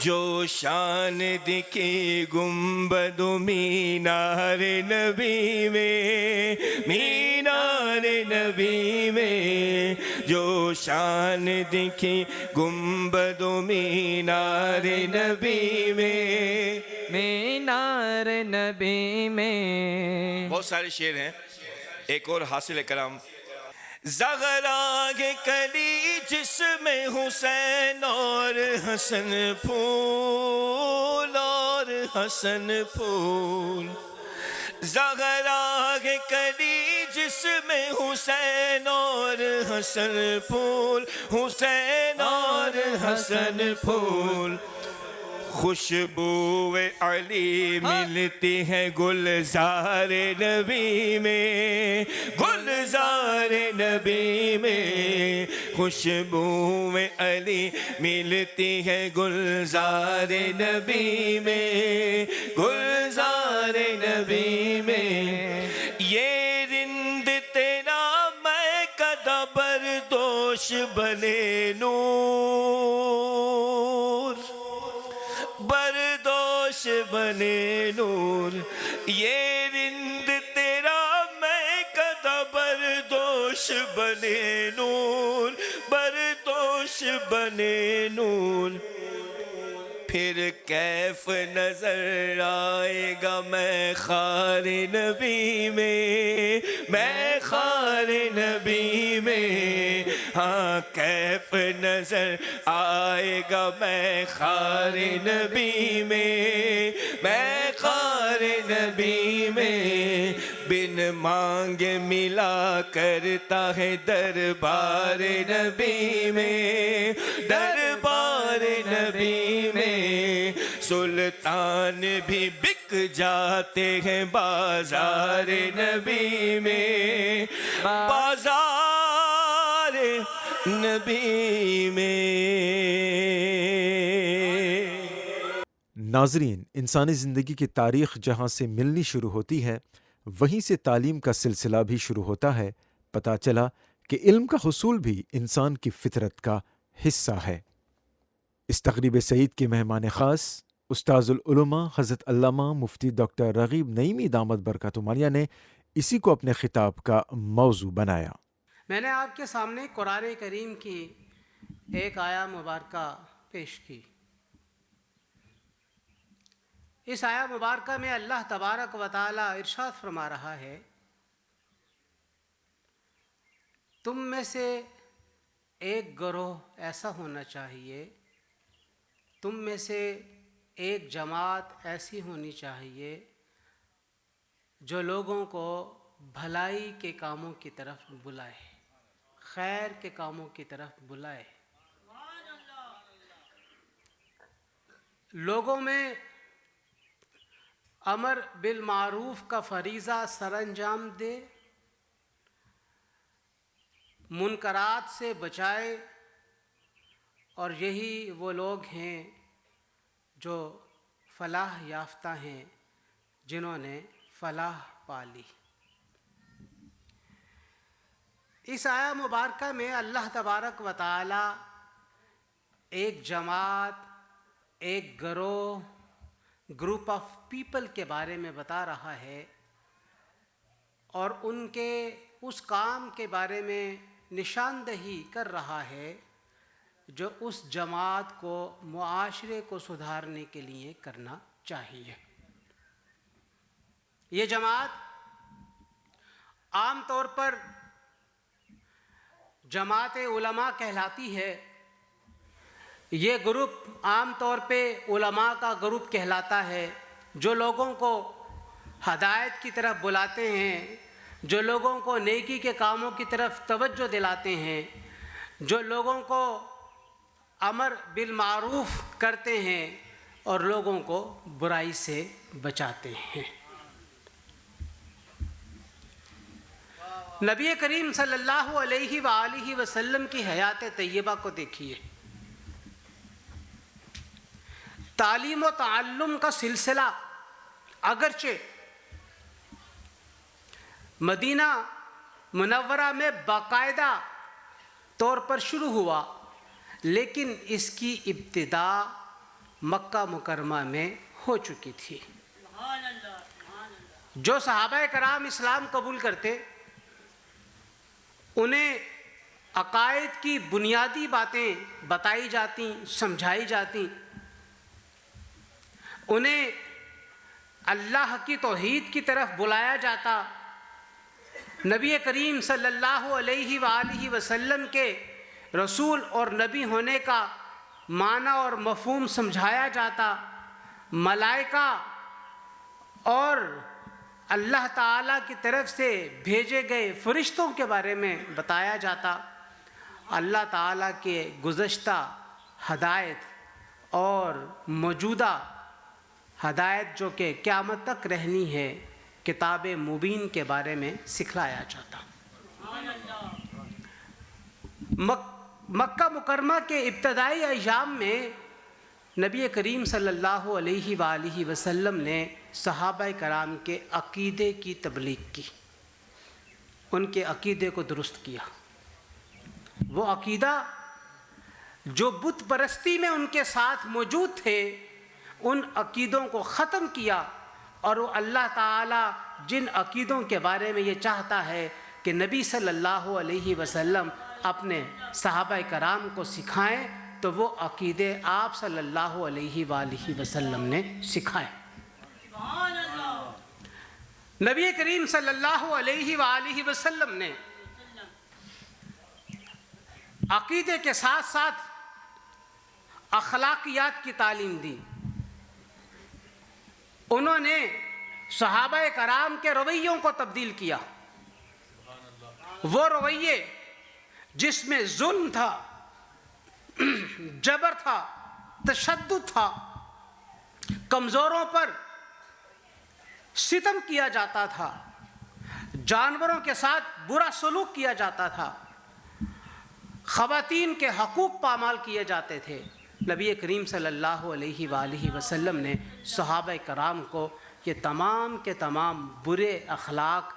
جو شان دکھی گنبد و مینار نبی میں, مینار نبی میں. جو شان دکھی گنبد و مینار نبی میں, مینار نبی میں. بہت سارے شعر ہیں, ایک اور حاصل کلام. زغرا کے کلی جس میں حسین اور حسن پھول, اور حسن پھول. زغرا کے کلی جس میں حسین اور حسن پھول, حسین اور حسن پھول. خوشبو علی ملتی ہے گلزار نبی میں, گلزار نبی میں. خوشبو علی ملتی ہے گلزار نبی میں, گلزار نبی میں. یہ رند تیرا میں کدا بردوش بنے نور, بردوش بنے نور. یہ رند تیرا میں کدا بردوش بنے نور, بردوش بنے نور. پھر کیف نظر آئے گا میں خار نبی میں, میں خار نبی میں. ہاں کیف نظر آئے گا میں خار نبی میں, میں خار نبی میں. بن مانگے ملا کرتا ہے دربار نبی میں, دربار نبی میں. سلطان بھی بک جاتے ہیں بازار نبی میں, بازار نبی میں. ناظرین، انسانی زندگی کی تاریخ جہاں سے ملنی شروع ہوتی ہے وہیں سے تعلیم کا سلسلہ بھی شروع ہوتا ہے۔ پتہ چلا کہ علم کا حصول بھی انسان کی فطرت کا حصہ ہے۔ اس تقریب سعید کے مہمان خاص استاذ العلماء حضرت علامہ مفتی ڈاکٹر رغیب نعیمی دامت برکاتہ عالیہ نے اسی کو اپنے خطاب کا موضوع بنایا۔ میں نے آپ کے سامنے قرآن کریم کی ایک آیہ مبارکہ پیش کی۔ اس آیہ مبارکہ میں اللہ تبارک و تعالی ارشاد فرما رہا ہے، تم میں سے ایک گروہ ایسا ہونا چاہیے، تم میں سے ایک جماعت ایسی ہونی چاہیے جو لوگوں کو بھلائی کے کاموں کی طرف بلائے، خیر کے کاموں کی طرف بلائے، لوگوں میں امر بالمعروف کا فریضہ سر انجام دے، منکرات سے بچائے، اور یہی وہ لوگ ہیں جو فلاح یافتہ ہیں، جنہوں نے فلاح پالی۔ اس آیہ مبارکہ میں اللہ تبارک و تعالی ایک جماعت، ایک گروہ، گروپ آف پیپل کے بارے میں بتا رہا ہے، اور ان کے اس کام کے بارے میں نشاندہی کر رہا ہے جو اس جماعت کو معاشرے کو سدھارنے کے لیے کرنا چاہیے۔ یہ جماعت عام طور پر جماعت علماء کہلاتی ہے، یہ گروپ عام طور پہ علماء کا گروپ کہلاتا ہے، جو لوگوں کو ہدایت کی طرف بلاتے ہیں، جو لوگوں کو نیکی کے کاموں کی طرف توجہ دلاتے ہیں، جو لوگوں کو امر بالمعروف کرتے ہیں اور لوگوں کو برائی سے بچاتے ہیں۔ نبی کریم صلی اللہ علیہ وآلہ وسلم کی حیات طیبہ کو دیکھیے، تعلیم و تعلم کا سلسلہ اگرچہ مدینہ منورہ میں باقاعدہ طور پر شروع ہوا، لیکن اس کی ابتدا مکہ مکرمہ میں ہو چکی تھی۔ جو صحابہ کرام اسلام قبول کرتے، انہیں عقائد کی بنیادی باتیں بتائی جاتی، سمجھائی جاتی، انہیں اللہ کی توحید کی طرف بلایا جاتا، نبی کریم صلی اللہ علیہ وآلہ وسلم کے رسول اور نبی ہونے کا معنی اور مفہوم سمجھایا جاتا، ملائکہ اور اللہ تعالیٰ کی طرف سے بھیجے گئے فرشتوں کے بارے میں بتایا جاتا، اللہ تعالیٰ کے گزشتہ ہدایت اور موجودہ ہدایت جو کہ قیامت تک رہنی ہے، کتاب مبین کے بارے میں سکھلایا جاتا۔ مکہ مکرمہ کے ابتدائی ایام میں نبی کریم صلی اللہ علیہ وآلہ وسلم نے صحابہ کرام کے عقیدے کی تبلیغ کی، ان کے عقیدے کو درست کیا۔ وہ عقیدہ جو بت پرستی میں ان کے ساتھ موجود تھے، ان عقیدوں کو ختم کیا، اور وہ اللہ تعالیٰ جن عقیدوں کے بارے میں یہ چاہتا ہے کہ نبی صلی اللہ علیہ وسلم اپنے صحابہ کرام کو سکھائیں، تو وہ عقیدے آپ صلی اللہ علیہ وآلہ وسلم نے سکھائے۔ نبی کریم صلی اللہ علیہ وآلہ وسلم نے عقیدے کے ساتھ ساتھ اخلاقیات کی تعلیم دی۔ انہوں نے صحابہ کرام کے رویوں کو تبدیل کیا، وہ رویے جس میں ظلم تھا، جبر تھا، تشدد تھا، کمزوروں پر ستم کیا جاتا تھا، جانوروں کے ساتھ برا سلوک کیا جاتا تھا، خواتین کے حقوق پامال کیے جاتے تھے، نبی کریم صلی اللہ علیہ وآلہ وسلم نے صحابہ کرام کو یہ تمام کے تمام برے اخلاق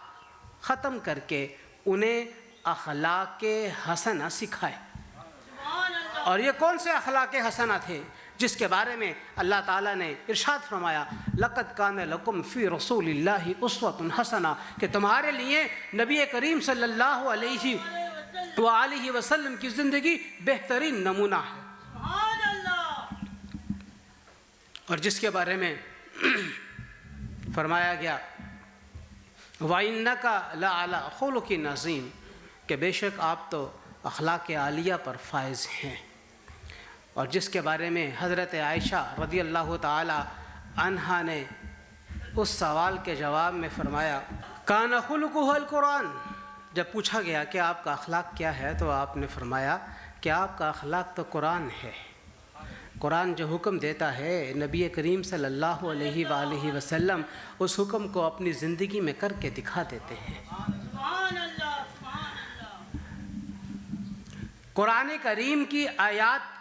ختم کر کے انہیں اخلاق حسنہ سکھائے. اور یہ کون سے اخلاق حسنہ تھے جس کے بارے میں اللہ تعالیٰ نے ارشاد فرمایا لقد کان لکم فی رسول اللہ اسوۃ حسنہ کہ تمہارے لیے نبی کریم صلی اللہ علیہ وآلہ وسلم کی زندگی بہترین نمونہ ہے. اور جس کے بارے میں فرمایا گیا وَإِنَّكَ لَعَلَىٰ خُلُقٍ عَظِيمٍ کہ بے شک آپ تو اخلاق عالیہ پر فائز ہیں. اور جس کے بارے میں حضرت عائشہ رضی اللہ تعالی عنہا نے اس سوال کے جواب میں فرمایا کان خلقہ القرآن. جب پوچھا گیا کہ آپ کا اخلاق کیا ہے تو آپ نے فرمایا کہ آپ کا اخلاق تو قرآن ہے. قرآن جو حکم دیتا ہے نبی کریم صلی اللہ علیہ وآلہ وسلم اس حکم کو اپنی زندگی میں کر کے دکھا دیتے ہیں. قرآن کریم کی آیات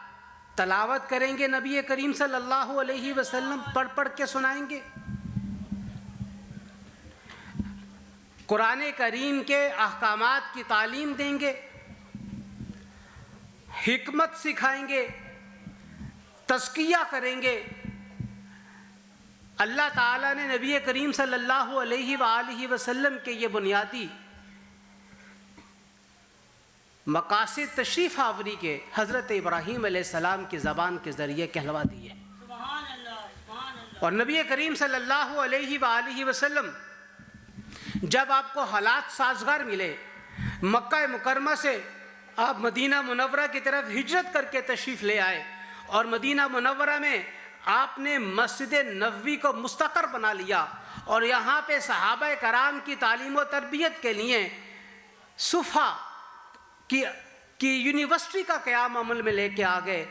تلاوت کریں گے نبی کریم صلی اللہ علیہ وسلم پڑھ کے سنائیں گے. قرآن کریم کے احکامات کی تعلیم دیں گے, حکمت سکھائیں گے, تزکیہ کریں گے. اللہ تعالیٰ نے نبی کریم صلی اللہ علیہ وآلہ وسلم کے یہ بنیادی مقاصد تشریف آوری کے حضرت ابراہیم علیہ السلام کی زبان کے ذریعے کہلوا دیے. اور نبی کریم صلی اللہ علیہ وآلہ وسلم جب آپ کو حالات سازگار ملے, مکہ مکرمہ سے آپ مدینہ منورہ کی طرف ہجرت کر کے تشریف لے آئے اور مدینہ منورہ میں آپ نے مسجد نبوی کو مستقر بنا لیا اور یہاں پہ صحابہ کرام کی تعلیم و تربیت کے لیے صفا کی یونیورسٹی کا قیام عمل میں لے کے آ گئے,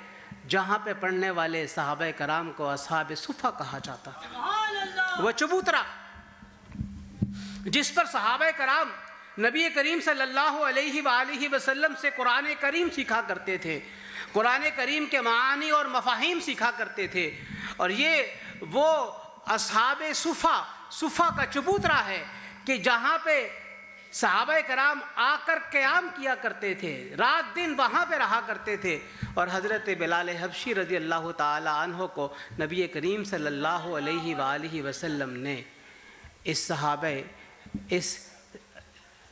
جہاں پہ پڑھنے والے صحابہ کرام کو اصحاب صفا کہا جاتا تھا. وہ چبوترا جس پر صحابہ کرام نبی کریم صلی اللہ علیہ وآلہ وسلم سے قرآن کریم سیکھا کرتے تھے, قرآن کریم کے معانی اور مفاہیم سیکھا کرتے تھے. اور یہ وہ اصحاب صفا کا چبوترا ہے کہ جہاں پہ صحابہ کرام آ کر قیام کیا کرتے تھے, رات دن وہاں پہ رہا کرتے تھے. اور حضرت بلال حبشی رضی اللہ تعالی عنہ کو نبی کریم صلی اللہ علیہ وآلہ وسلم نے اس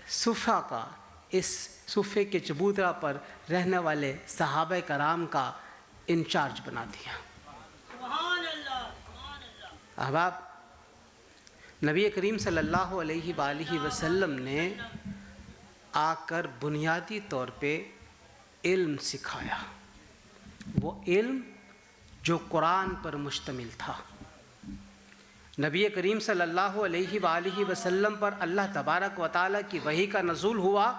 صفا کا, اس صفے کے چبوترا پر رہنے والے صحابہ کرام کا انچارج بنا دیا. احباب, نبی کریم صلی اللہ علیہ وآلہ وسلم نے آ کر بنیادی طور پہ علم سکھایا, وہ علم جو قرآن پر مشتمل تھا. نبی کریم صلی اللہ علیہ وآلہ وسلم پر اللہ تبارک و تعالیٰ کی وحی کا نزول ہوا.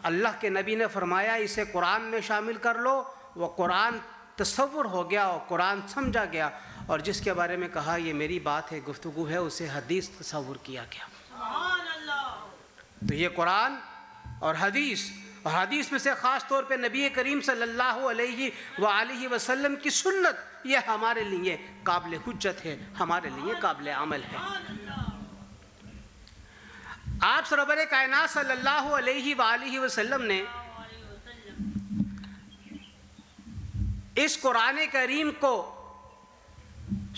اللہ کے نبی نے فرمایا اسے قرآن میں شامل کر لو, وہ قرآن تصور ہو گیا اور قرآن سمجھا گیا. اور جس کے بارے میں کہا یہ میری بات ہے, گفتگو ہے, اسے حدیث تصور کیا گیا. تو یہ قرآن اور حدیث میں سے خاص طور پہ نبی کریم صلی اللہ علیہ وآلہ وسلم کی سنت یہ ہمارے لیے قابل حجت ہے, ہمارے لیے قابل عمل ہے. آپ سرور کائنات صلی اللہ علیہ وآلہ وسلم نے اس قرآن کریم کو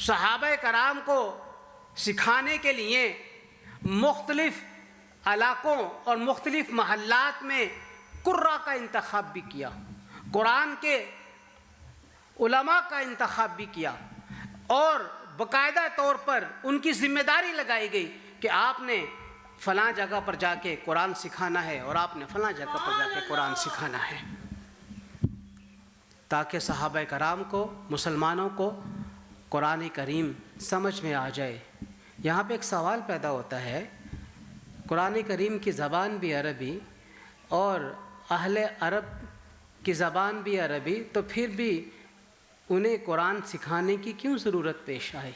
صحابہ کرام کو سکھانے کے لیے مختلف علاقوں اور مختلف محلات میں قراء کا انتخاب بھی کیا, قرآن کے علماء کا انتخاب بھی کیا, اور باقاعدہ طور پر ان کی ذمہ داری لگائی گئی کہ آپ نے فلاں جگہ پر جا کے قرآن سکھانا ہے اور آپ نے فلاں جگہ پر جا کے قرآن سکھانا ہے, تاکہ صحابہ کرام کو, مسلمانوں کو قرآن کریم سمجھ میں آ جائے. یہاں پہ ایک سوال پیدا ہوتا ہے, قرآن کریم کی زبان بھی عربی اور اہل عرب کی زبان بھی عربی, تو پھر بھی انہیں قرآن سکھانے کی کیوں ضرورت پیش آئی؟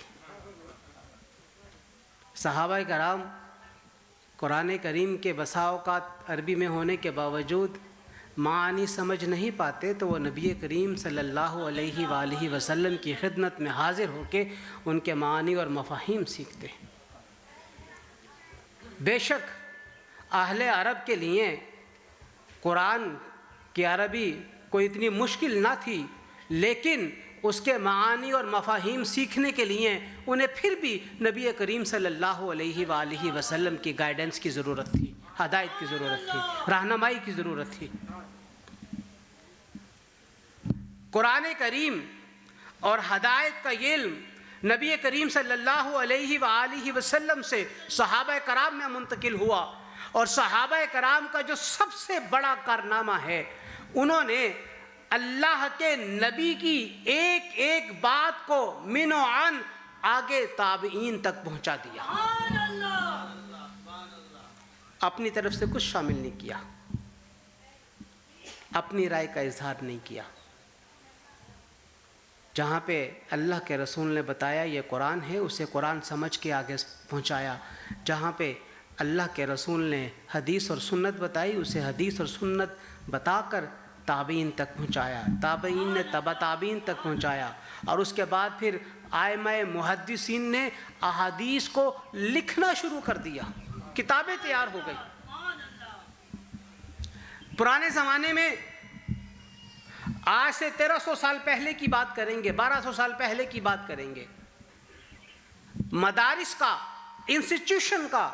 صحابہ کرام قرآن کریم کے بسا اوقات عربی میں ہونے کے باوجود معانی سمجھ نہیں پاتے تو وہ نبی کریم صلی اللہ علیہ وآلہ وسلم کی خدمت میں حاضر ہو کے ان کے معانی اور مفاہیم سیکھتے. بے شک اہل عرب کے لیے قرآن کی عربی کوئی اتنی مشکل نہ تھی، لیکن اس کے معانی اور مفاہیم سیکھنے کے لیے انہیں پھر بھی نبی کریم صلی اللہ علیہ وآلہ وسلم کی گائیڈنس کی ضرورت تھی، ہدایت کی ضرورت تھی، رہنمائی کی ضرورت تھی. قرآن کریم اور ہدایت کا علم نبی کریم صلی اللہ علیہ وآلہ وسلم سے صحابہ کرام میں منتقل ہوا، اور صحابہ کرام کا جو سب سے بڑا کارنامہ ہے، انہوں نے اللہ کے نبی کی ایک ایک بات کو من و عن آگے تابعین تک پہنچا دیا. اپنی طرف سے کچھ شامل نہیں کیا، اپنی رائے کا اظہار نہیں کیا. جہاں پہ اللہ کے رسول نے بتایا یہ قرآن ہے، اسے قرآن سمجھ کے آگے پہنچایا. جہاں پہ اللہ کے رسول نے حدیث اور سنت بتائی، اسے حدیث اور سنت بتا کر تابعین تک پہنچایا، تابعین نے تبع تابعین تک پہنچایا، اور اس کے بعد پھر ائمہ محدثین نے احادیث کو لکھنا شروع کر دیا، کتابیں تیار ہو گئی. پرانے زمانے میں آج سے 1300 سال پہلے کی بات کریں گے، 1200 سال پہلے کی بات کریں گے، مدارس کا، انسٹیٹیوشن کا،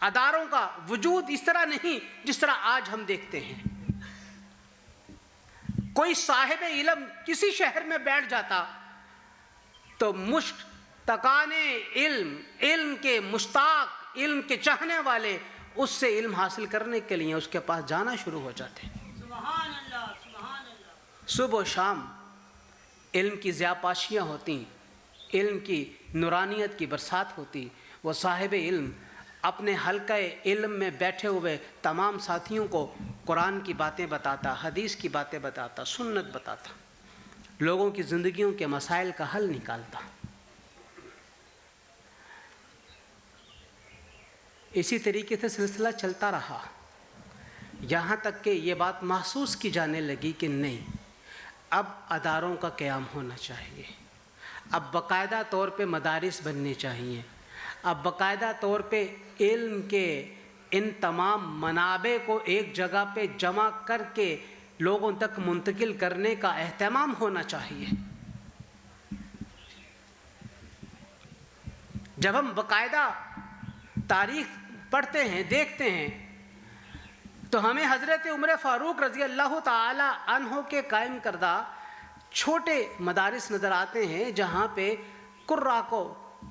اداروں کا وجود اس طرح نہیں جس طرح آج ہم دیکھتے ہیں. کوئی صاحب علم کسی شہر میں بیٹھ جاتا تو مشتاقان علم، علم کے مشتاق، علم کے چاہنے والے اس سے علم حاصل کرنے کے لیے اس کے پاس جانا شروع ہو جاتے. صبح و شام علم کی ضیاءپاشیاں ہوتی، علم کی نورانیت کی برسات ہوتی. وہ صاحب علم اپنے حلقہ علم میں بیٹھے ہوئے تمام ساتھیوں کو قرآن کی باتیں بتاتا، حدیث کی باتیں بتاتا، سنت بتاتا، لوگوں کی زندگیوں کے مسائل کا حل نکالتا. اسی طریقے سے سلسلہ چلتا رہا، یہاں تک کہ یہ بات محسوس کی جانے لگی کہ نہیں، اب اداروں کا قیام ہونا چاہیے، اب باقاعدہ طور پہ مدارس بننے چاہیے، اب باقاعدہ طور پہ علم کے ان تمام منابع کو ایک جگہ پہ جمع کر کے لوگوں تک منتقل کرنے کا اہتمام ہونا چاہیے. جب ہم باقاعدہ تاریخ پڑھتے ہیں، دیکھتے ہیں، تو ہمیں حضرت عمر فاروق رضی اللہ تعالی عنہ کے قائم کردہ چھوٹے مدارس نظر آتے ہیں، جہاں پہ قراء کو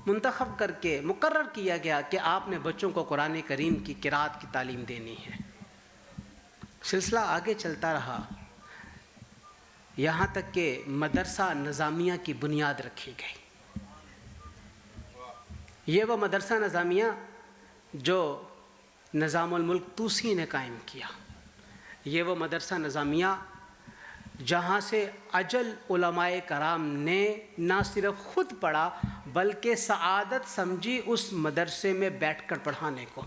منتخب کر کے مقرر کیا گیا کہ آپ نے بچوں کو قرآن کریم کی قرات کی تعلیم دینی ہے. سلسلہ آگے چلتا رہا، یہاں تک کہ مدرسہ نظامیہ کی بنیاد رکھی گئی. یہ وہ مدرسہ نظامیہ جو نظام الملک طوسی نے قائم کیا، یہ وہ مدرسہ نظامیہ جہاں سے اجل علماء کرام نے نہ صرف خود پڑھا بلکہ سعادت سمجھی اس مدرسے میں بیٹھ کر پڑھانے کو.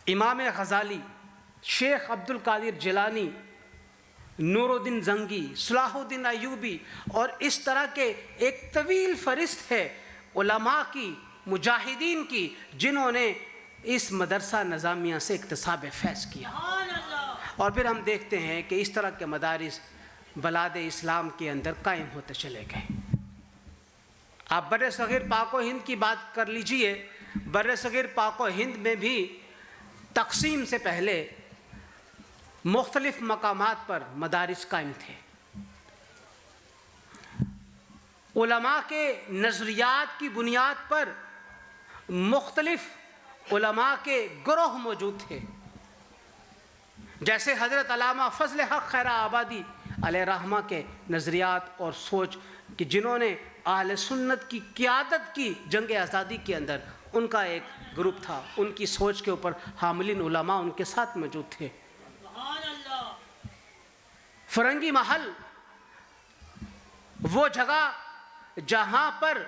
امام غزالی، شیخ عبد القادر جیلانی، نور الدین زنگی، صلاح الدین ایوبی، اور اس طرح کے ایک طویل فہرست ہے علماء کی، مجاہدین کی، جنہوں نے اس مدرسہ نظامیہ سے اکتساب فیض کیا. اور پھر ہم دیکھتے ہیں کہ اس طرح کے مدارس بلاد اسلام کے اندر قائم ہوتے چلے گئے. آپ بر صغیر پاک و ہند کی بات کر لیجئے، بر صغیر پاک و ہند میں بھی تقسیم سے پہلے مختلف مقامات پر مدارس قائم تھے. علماء کے نظریات کی بنیاد پر مختلف علماء کے گروہ موجود تھے، جیسے حضرت علامہ فضل حق خیرہ آبادی علیہ رحمہ کے نظریات اور سوچ کہ جنہوں نے اہل سنت کی قیادت کی جنگ آزادی کے اندر، ان کا ایک گروپ تھا، ان کی سوچ کے اوپر حاملین علماء ان کے ساتھ موجود تھے. فرنگی محل وہ جگہ جہاں پر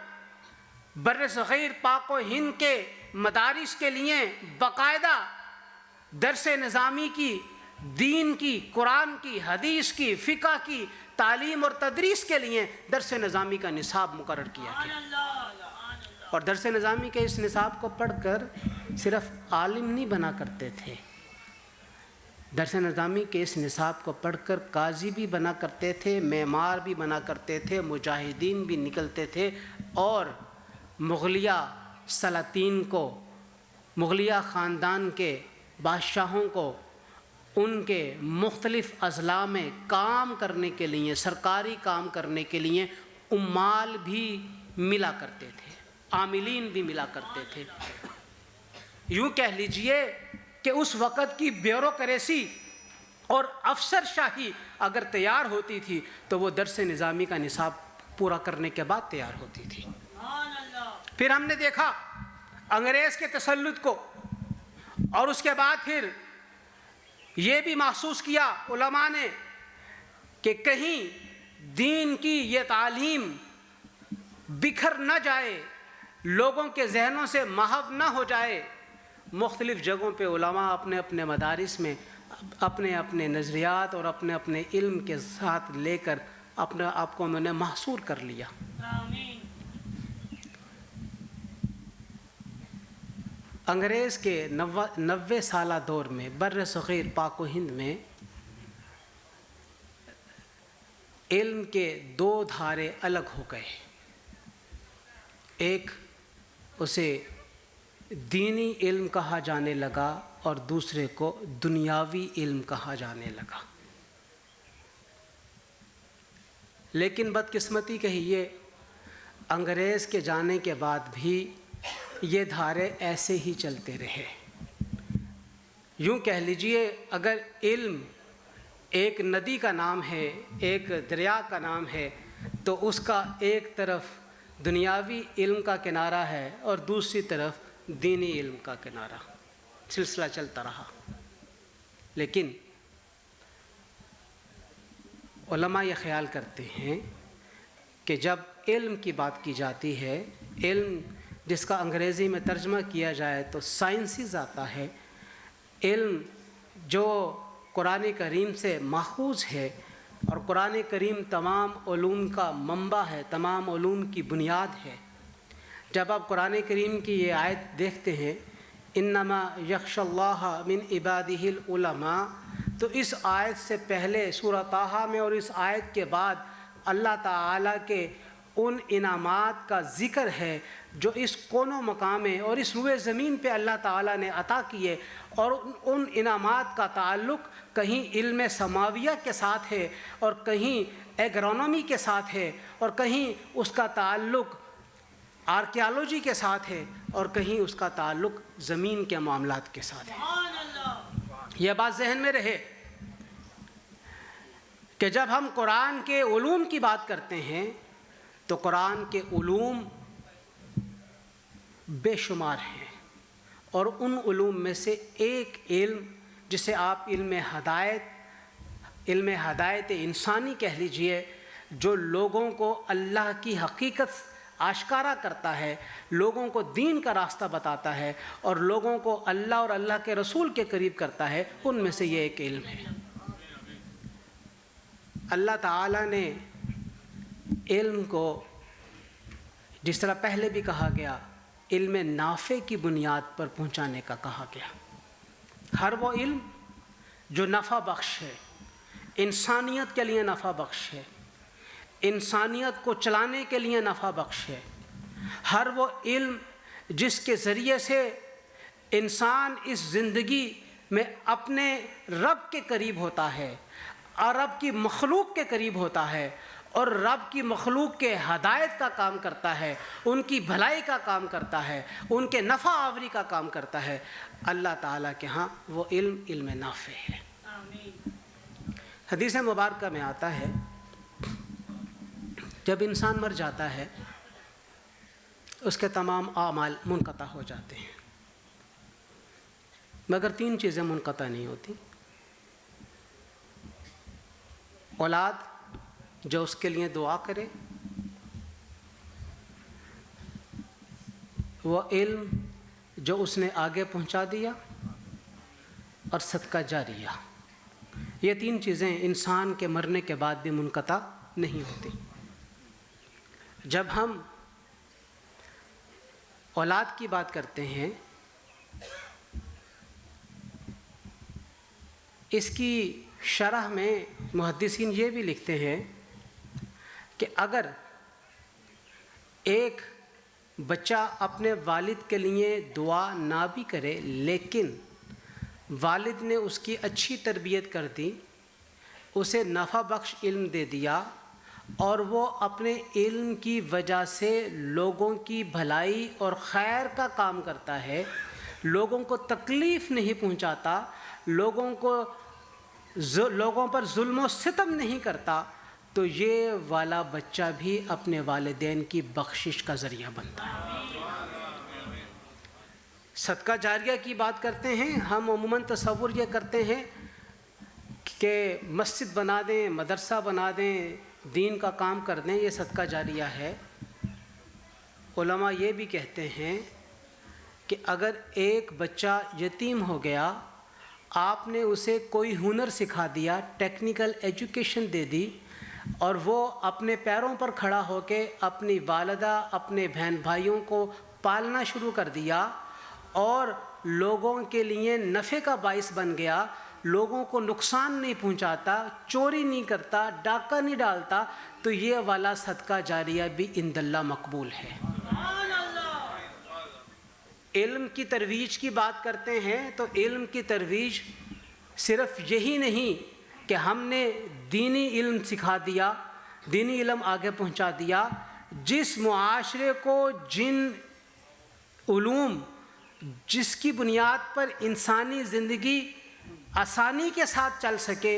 بر صغیر پاک و ہند کے مدارس کے لیے باقاعدہ درس نظامی کی، دین کی، قرآن کی، حدیث کی، فقہ کی تعلیم اور تدریس کے لیے درس نظامی کا نصاب مقرر کیا گیا۔ اور درس نظامی کے اس نصاب کو پڑھ کر صرف عالم نہیں بنا کرتے تھے، درس نظامی کے اس نصاب کو پڑھ کر قاضی بھی بنا کرتے تھے، معمار بھی بنا کرتے تھے، مجاہدین بھی نکلتے تھے، اور مغلیہ سلاطین کو، مغلیہ خاندان کے بادشاہوں کو ان کے مختلف اضلاع میں کام کرنے کے لیے، سرکاری کام کرنے کے لیے عمال بھی ملا کرتے تھے، عاملین بھی ملا کرتے تھے۔ یوں کہہ لیجئے کہ اس وقت کی بیوروکریسی اور افسر شاہی اگر تیار ہوتی تھی تو وہ درس نظامی کا نصاب پورا کرنے کے بعد تیار ہوتی تھی۔ پھر ہم نے دیکھا انگریز کے تسلط کو، اور اس کے بعد پھر یہ بھی محسوس کیا علماء نے کہ کہیں دین کی یہ تعلیم بکھر نہ جائے، لوگوں کے ذہنوں سے محو نہ ہو جائے۔ مختلف جگہوں پہ علماء اپنے اپنے مدارس میں اپنے اپنے نظریات اور اپنے اپنے علم کے ساتھ لے کر اپنے آپ کو انہوں نے محصور کر لیا۔ انگریز کے 90 سالہ دور میں بر صغیر پاک و ہند میں علم کے 2 دھارے الگ ہو گئے، ایک اسے دینی علم کہا جانے لگا اور دوسرے کو دنیاوی علم کہا جانے لگا۔ لیکن بدقسمتی کہیے انگریز کے جانے کے بعد بھی یہ دھارے ایسے ہی چلتے رہے۔ یوں کہہ لیجئے اگر علم ایک ندی کا نام ہے، ایک دریا کا نام ہے، تو اس کا ایک طرف دنیاوی علم کا کنارہ ہے اور دوسری طرف دینی علم کا کنارہ، سلسلہ چلتا رہا۔ لیکن علماء یہ خیال کرتے ہیں کہ جب علم کی بات کی جاتی ہے، علم جس کا انگریزی میں ترجمہ کیا جائے تو سائنسز آتا ہے، علم جو قرآن کریم سے ماخوذ ہے، اور قرآن کریم تمام علوم کا منبع ہے، تمام علوم کی بنیاد ہے۔ جب آپ قرآن کریم کی یہ آیت دیکھتے ہیں انما یخش اللہ من عبادہ العلماء، تو اس آیت سے پہلے سورہ طٰہٰ میں اور اس آیت کے بعد اللہ تعالیٰ کے ان انعامات کا ذکر ہے جو اس کون و مقام میں اور اس روئے زمین پہ اللہ تعالیٰ نے عطا کیے، اور ان انعامات کا تعلق کہیں علم سماویہ کے ساتھ ہے اور کہیں ایگرونومی کے ساتھ ہے اور کہیں اس کا تعلق آرکیالوجی کے ساتھ ہے اور کہیں اس کا تعلق زمین کے معاملات کے ساتھ ہے۔ یہ بات ذہن میں رہے کہ جب ہم قرآن کے علوم کی بات کرتے ہیں تو قرآن کے علوم بے شمار ہیں، اور ان علوم میں سے ایک علم جسے آپ علم ہدایت انسانی کہہ لیجئے، جو لوگوں کو اللہ کی حقیقت آشکارا کرتا ہے، لوگوں کو دین کا راستہ بتاتا ہے اور لوگوں کو اللہ اور اللہ کے رسول کے قریب کرتا ہے، ان میں سے یہ ایک علم ہے۔ اللہ تعالیٰ نے علم کو جس طرح پہلے بھی کہا گیا علم نافع کی بنیاد پر پہنچانے کا کہا گیا۔ ہر وہ علم جو نفع بخش ہے، انسانیت کے لیے نفع بخش ہے، انسانیت کو چلانے کے لیے نفع بخش ہے، ہر وہ علم جس کے ذریعے سے انسان اس زندگی میں اپنے رب کے قریب ہوتا ہے اور رب کی مخلوق کے قریب ہوتا ہے اور رب کی مخلوق کے ہدایت کا کام کرتا ہے، ان کی بھلائی کا کام کرتا ہے، ان کے نفع آوری کا کام کرتا ہے، اللہ تعالیٰ کے ہاں وہ علم نافع ہے۔ حدیث مبارکہ میں آتا ہے جب انسان مر جاتا ہے اس کے تمام اعمال منقطع ہو جاتے ہیں، مگر 3 چیزیں منقطع نہیں ہوتی: اولاد جو اس کے لیے دعا کرے، وہ علم جو اس نے آگے پہنچا دیا، اور صدقہ جاریہ، یہ تین چیزیں انسان کے مرنے کے بعد بھی منقطع نہیں ہوتی۔ جب ہم اولاد کی بات کرتے ہیں، اس کی شرح میں محدثین یہ بھی لکھتے ہیں کہ اگر ایک بچہ اپنے والد کے لیے دعا نہ بھی کرے لیکن والد نے اس کی اچھی تربیت کر دی، اسے نفع بخش علم دے دیا اور وہ اپنے علم کی وجہ سے لوگوں کی بھلائی اور خیر کا کام کرتا ہے، لوگوں کو تکلیف نہیں پہنچاتا، لوگوں پر ظلم و ستم نہیں کرتا، تو یہ والا بچہ بھی اپنے والدین کی بخشش کا ذریعہ بنتا ہے۔ صدقہ جاریہ کی بات کرتے ہیں، ہم عموماً تصور یہ کرتے ہیں کہ مسجد بنا دیں، مدرسہ بنا دیں، دین کا کام کر دیں، یہ صدقہ جاریہ ہے۔ علماء یہ بھی کہتے ہیں کہ اگر ایک بچہ یتیم ہو گیا، آپ نے اسے کوئی ہنر سکھا دیا، ٹیکنیکل ایجوکیشن دے دی، اور وہ اپنے پیروں پر کھڑا ہو کے اپنی والدہ، اپنے بہن بھائیوں کو پالنا شروع کر دیا اور لوگوں کے لیے نفع کا باعث بن گیا، لوگوں کو نقصان نہیں پہنچاتا، چوری نہیں کرتا، ڈاکہ نہیں ڈالتا، تو یہ والا صدقہ جاریہ بھی عند اللہ مقبول ہے۔ علم کی ترویج کی بات کرتے ہیں تو علم کی ترویج صرف یہی نہیں کہ ہم نے دینی علم سکھا دیا، دینی علم آگے پہنچا دیا، جس معاشرے کو جن علوم جس کی بنیاد پر انسانی زندگی آسانی کے ساتھ چل سکے،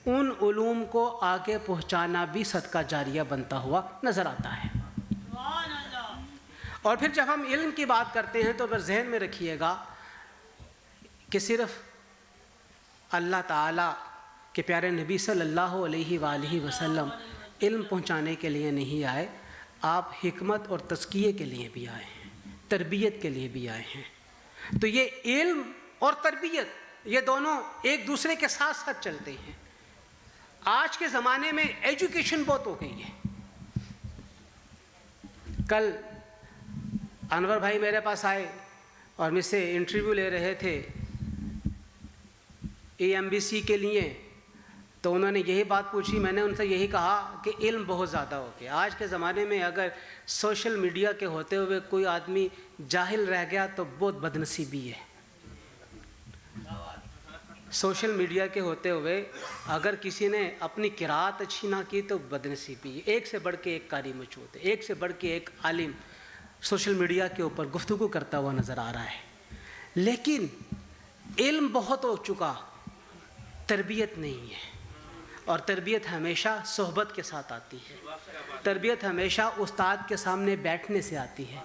ان علوم کو آگے پہنچانا بھی صدقہ جاریہ بنتا ہوا نظر آتا ہے۔ اور پھر جب ہم علم کی بات کرتے ہیں تو پھر ذہن میں رکھیے گا کہ صرف اللہ تعالیٰ کہ پیارے نبی صلی اللہ علیہ وآلہ وسلم علم پہنچانے کے لیے نہیں آئے، آپ حکمت اور تزکیے کے لیے بھی آئے ہیں، تربیت کے لیے بھی آئے ہیں۔ تو یہ علم اور تربیت یہ دونوں ایک دوسرے کے ساتھ ساتھ چلتے ہیں۔ آج کے زمانے میں ایجوکیشن بہت ہو گئی ہے۔ کل انور بھائی میرے پاس آئے اور مجھ سے انٹرویو لے رہے تھے EMBC کے لیے، تو انہوں نے یہی بات پوچھی، میں نے ان سے یہی کہا کہ علم بہت زیادہ ہو گیا۔ آج کے زمانے میں اگر سوشل میڈیا کے ہوتے ہوئے کوئی آدمی جاہل رہ گیا تو بہت بدنصیبی ہے۔ سوشل میڈیا کے ہوتے ہوئے اگر کسی نے اپنی قرأت اچھی نہ کی تو بدنصیبی ہے۔ ایک سے بڑھ کے ایک قاری موجود ہے، ایک سے بڑھ کے ایک عالم سوشل میڈیا کے اوپر گفتگو کرتا ہوا نظر آ رہا ہے، لیکن علم بہت ہو چکا، تربیت نہیں ہے۔ اور تربیت ہمیشہ صحبت کے ساتھ آتی ہے، تربیت ہمیشہ استاد کے سامنے بیٹھنے سے آتی ہے،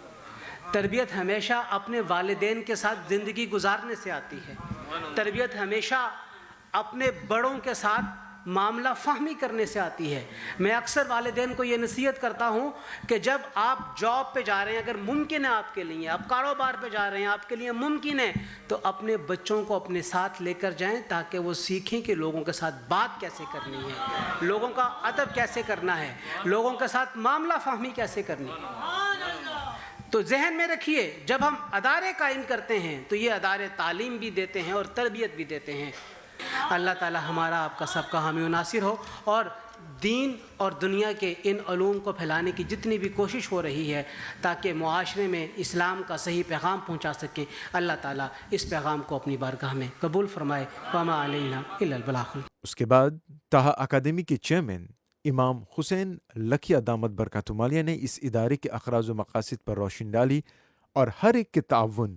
تربیت ہمیشہ اپنے والدین کے ساتھ زندگی گزارنے سے آتی ہے، تربیت ہمیشہ اپنے بڑوں کے ساتھ معاملہ فہمی کرنے سے آتی ہے۔ میں اکثر والدین کو یہ نصیحت کرتا ہوں کہ جب آپ جاب پہ جا رہے ہیں، اگر ممکن ہے آپ کے لیے، آپ کاروبار پہ جا رہے ہیں، آپ کے لیے ممکن ہے، تو اپنے بچوں کو اپنے ساتھ لے کر جائیں تاکہ وہ سیکھیں کہ لوگوں کے ساتھ بات کیسے کرنی ہے، لوگوں کا ادب کیسے کرنا ہے، لوگوں کے ساتھ معاملہ فہمی کیسے کرنی ہے۔ تو ذہن میں رکھیے، جب ہم ادارے قائم کرتے ہیں تو یہ ادارے تعلیم بھی دیتے ہیں اور تربیت بھی دیتے ہیں۔ اللہ تعالی ہمارا آپ کا سب کا حامی و ناصر ہو، اور دین اور دنیا کے ان علوم کو پھیلانے کی جتنی بھی کوشش ہو رہی ہے تاکہ معاشرے میں اسلام کا صحیح پیغام پہنچا سکیں، اللہ تعالیٰ اس پیغام کو اپنی بارگاہ میں قبول فرمائے۔ وما علینا الا البلاغ۔ اس کے بعد تاہا اکیڈمی کے چیئرمین امام حسین لکھیا دامت برکاتہ عالیہ نے اس ادارے کے اغراض و مقاصد پر روشنی ڈالی اور ہر ایک کے تعاون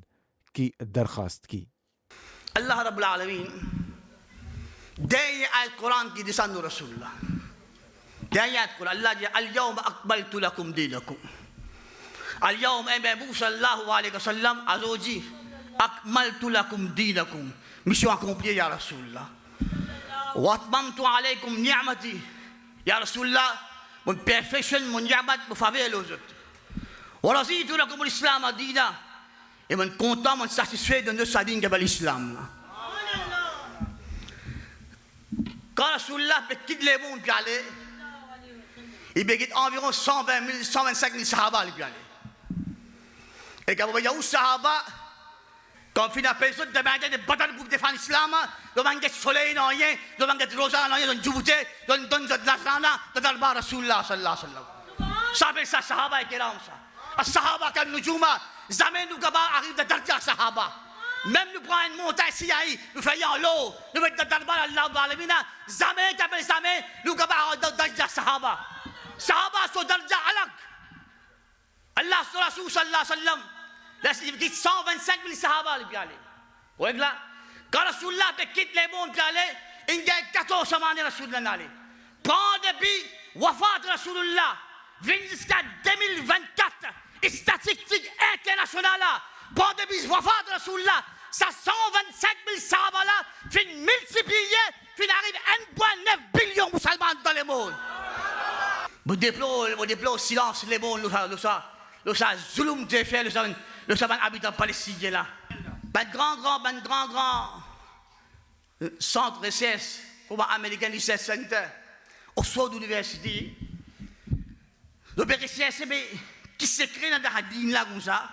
کی درخواست کی۔ اللہ رب العالمین دے یہ آیت قرآن کی لسان رسول اللہ، دے یہ آیت قرآن، اللہ جی الیوم اقبلت لکم دینکم، الیوم اے محبوب صلی اللہ علیہ وسلم ازوجی اکملت لکم دینکم، mission accompli یا رسول اللہ، واتممت علیکم نعمتی یا رسول اللہ، من perfection من نعمت بفاویلوزت، ورضیت لکم الاسلام دینا، et من content, man satisfait de notre sadine de l'islam. Quand Rasulullah quitte les mondes, puis aller, il quitte environ 120 000, 125 000 sahaba, puis aller. Et quand vous voyez où sahaba, quand on finit la personne de demander de bataille pour défendre l'islam, de demander le soleil, non rien, de demander le rosa, non rien, de djouboute, de donner de l'argent, de darbar Rasulullah, sallallahu alayhi wa sallam. Ça fait ça, sahaba et kiram, ça. Sahaba, quand nous jouons, jamais nous arrivent de darja sahaba. Même nous prenons une montagne siaï, nous faisons l'eau, nous mettons de darbar Allah, jamais, jamais, nous arrivons de darja sahaba. Sahaba sont darja alak. Allah, Rasul, sallallahu alayhi wa sallam. Il dit 125 000 sahaba, il aller. Vous voyez là? Quand Rasulullah quitte les mondes, il y a 14 semaines, Rasulullah aller. Prends depuis Wafat Rasulullah, jusqu'à 2024, statistique internationale, prends depuis Wafat Rasulullah, ça 125 000 sahaba là, fin multiplié, fin arrive 1,9 billion de musulmans dans le monde. Vous déplorez au silence les mondes, le zulum de fait, le savant habitant palestinien là. Ben grand centre recherche pour l'American Research Center, Oxford University. Le recherche qui se crée dans la dîne là comme ça,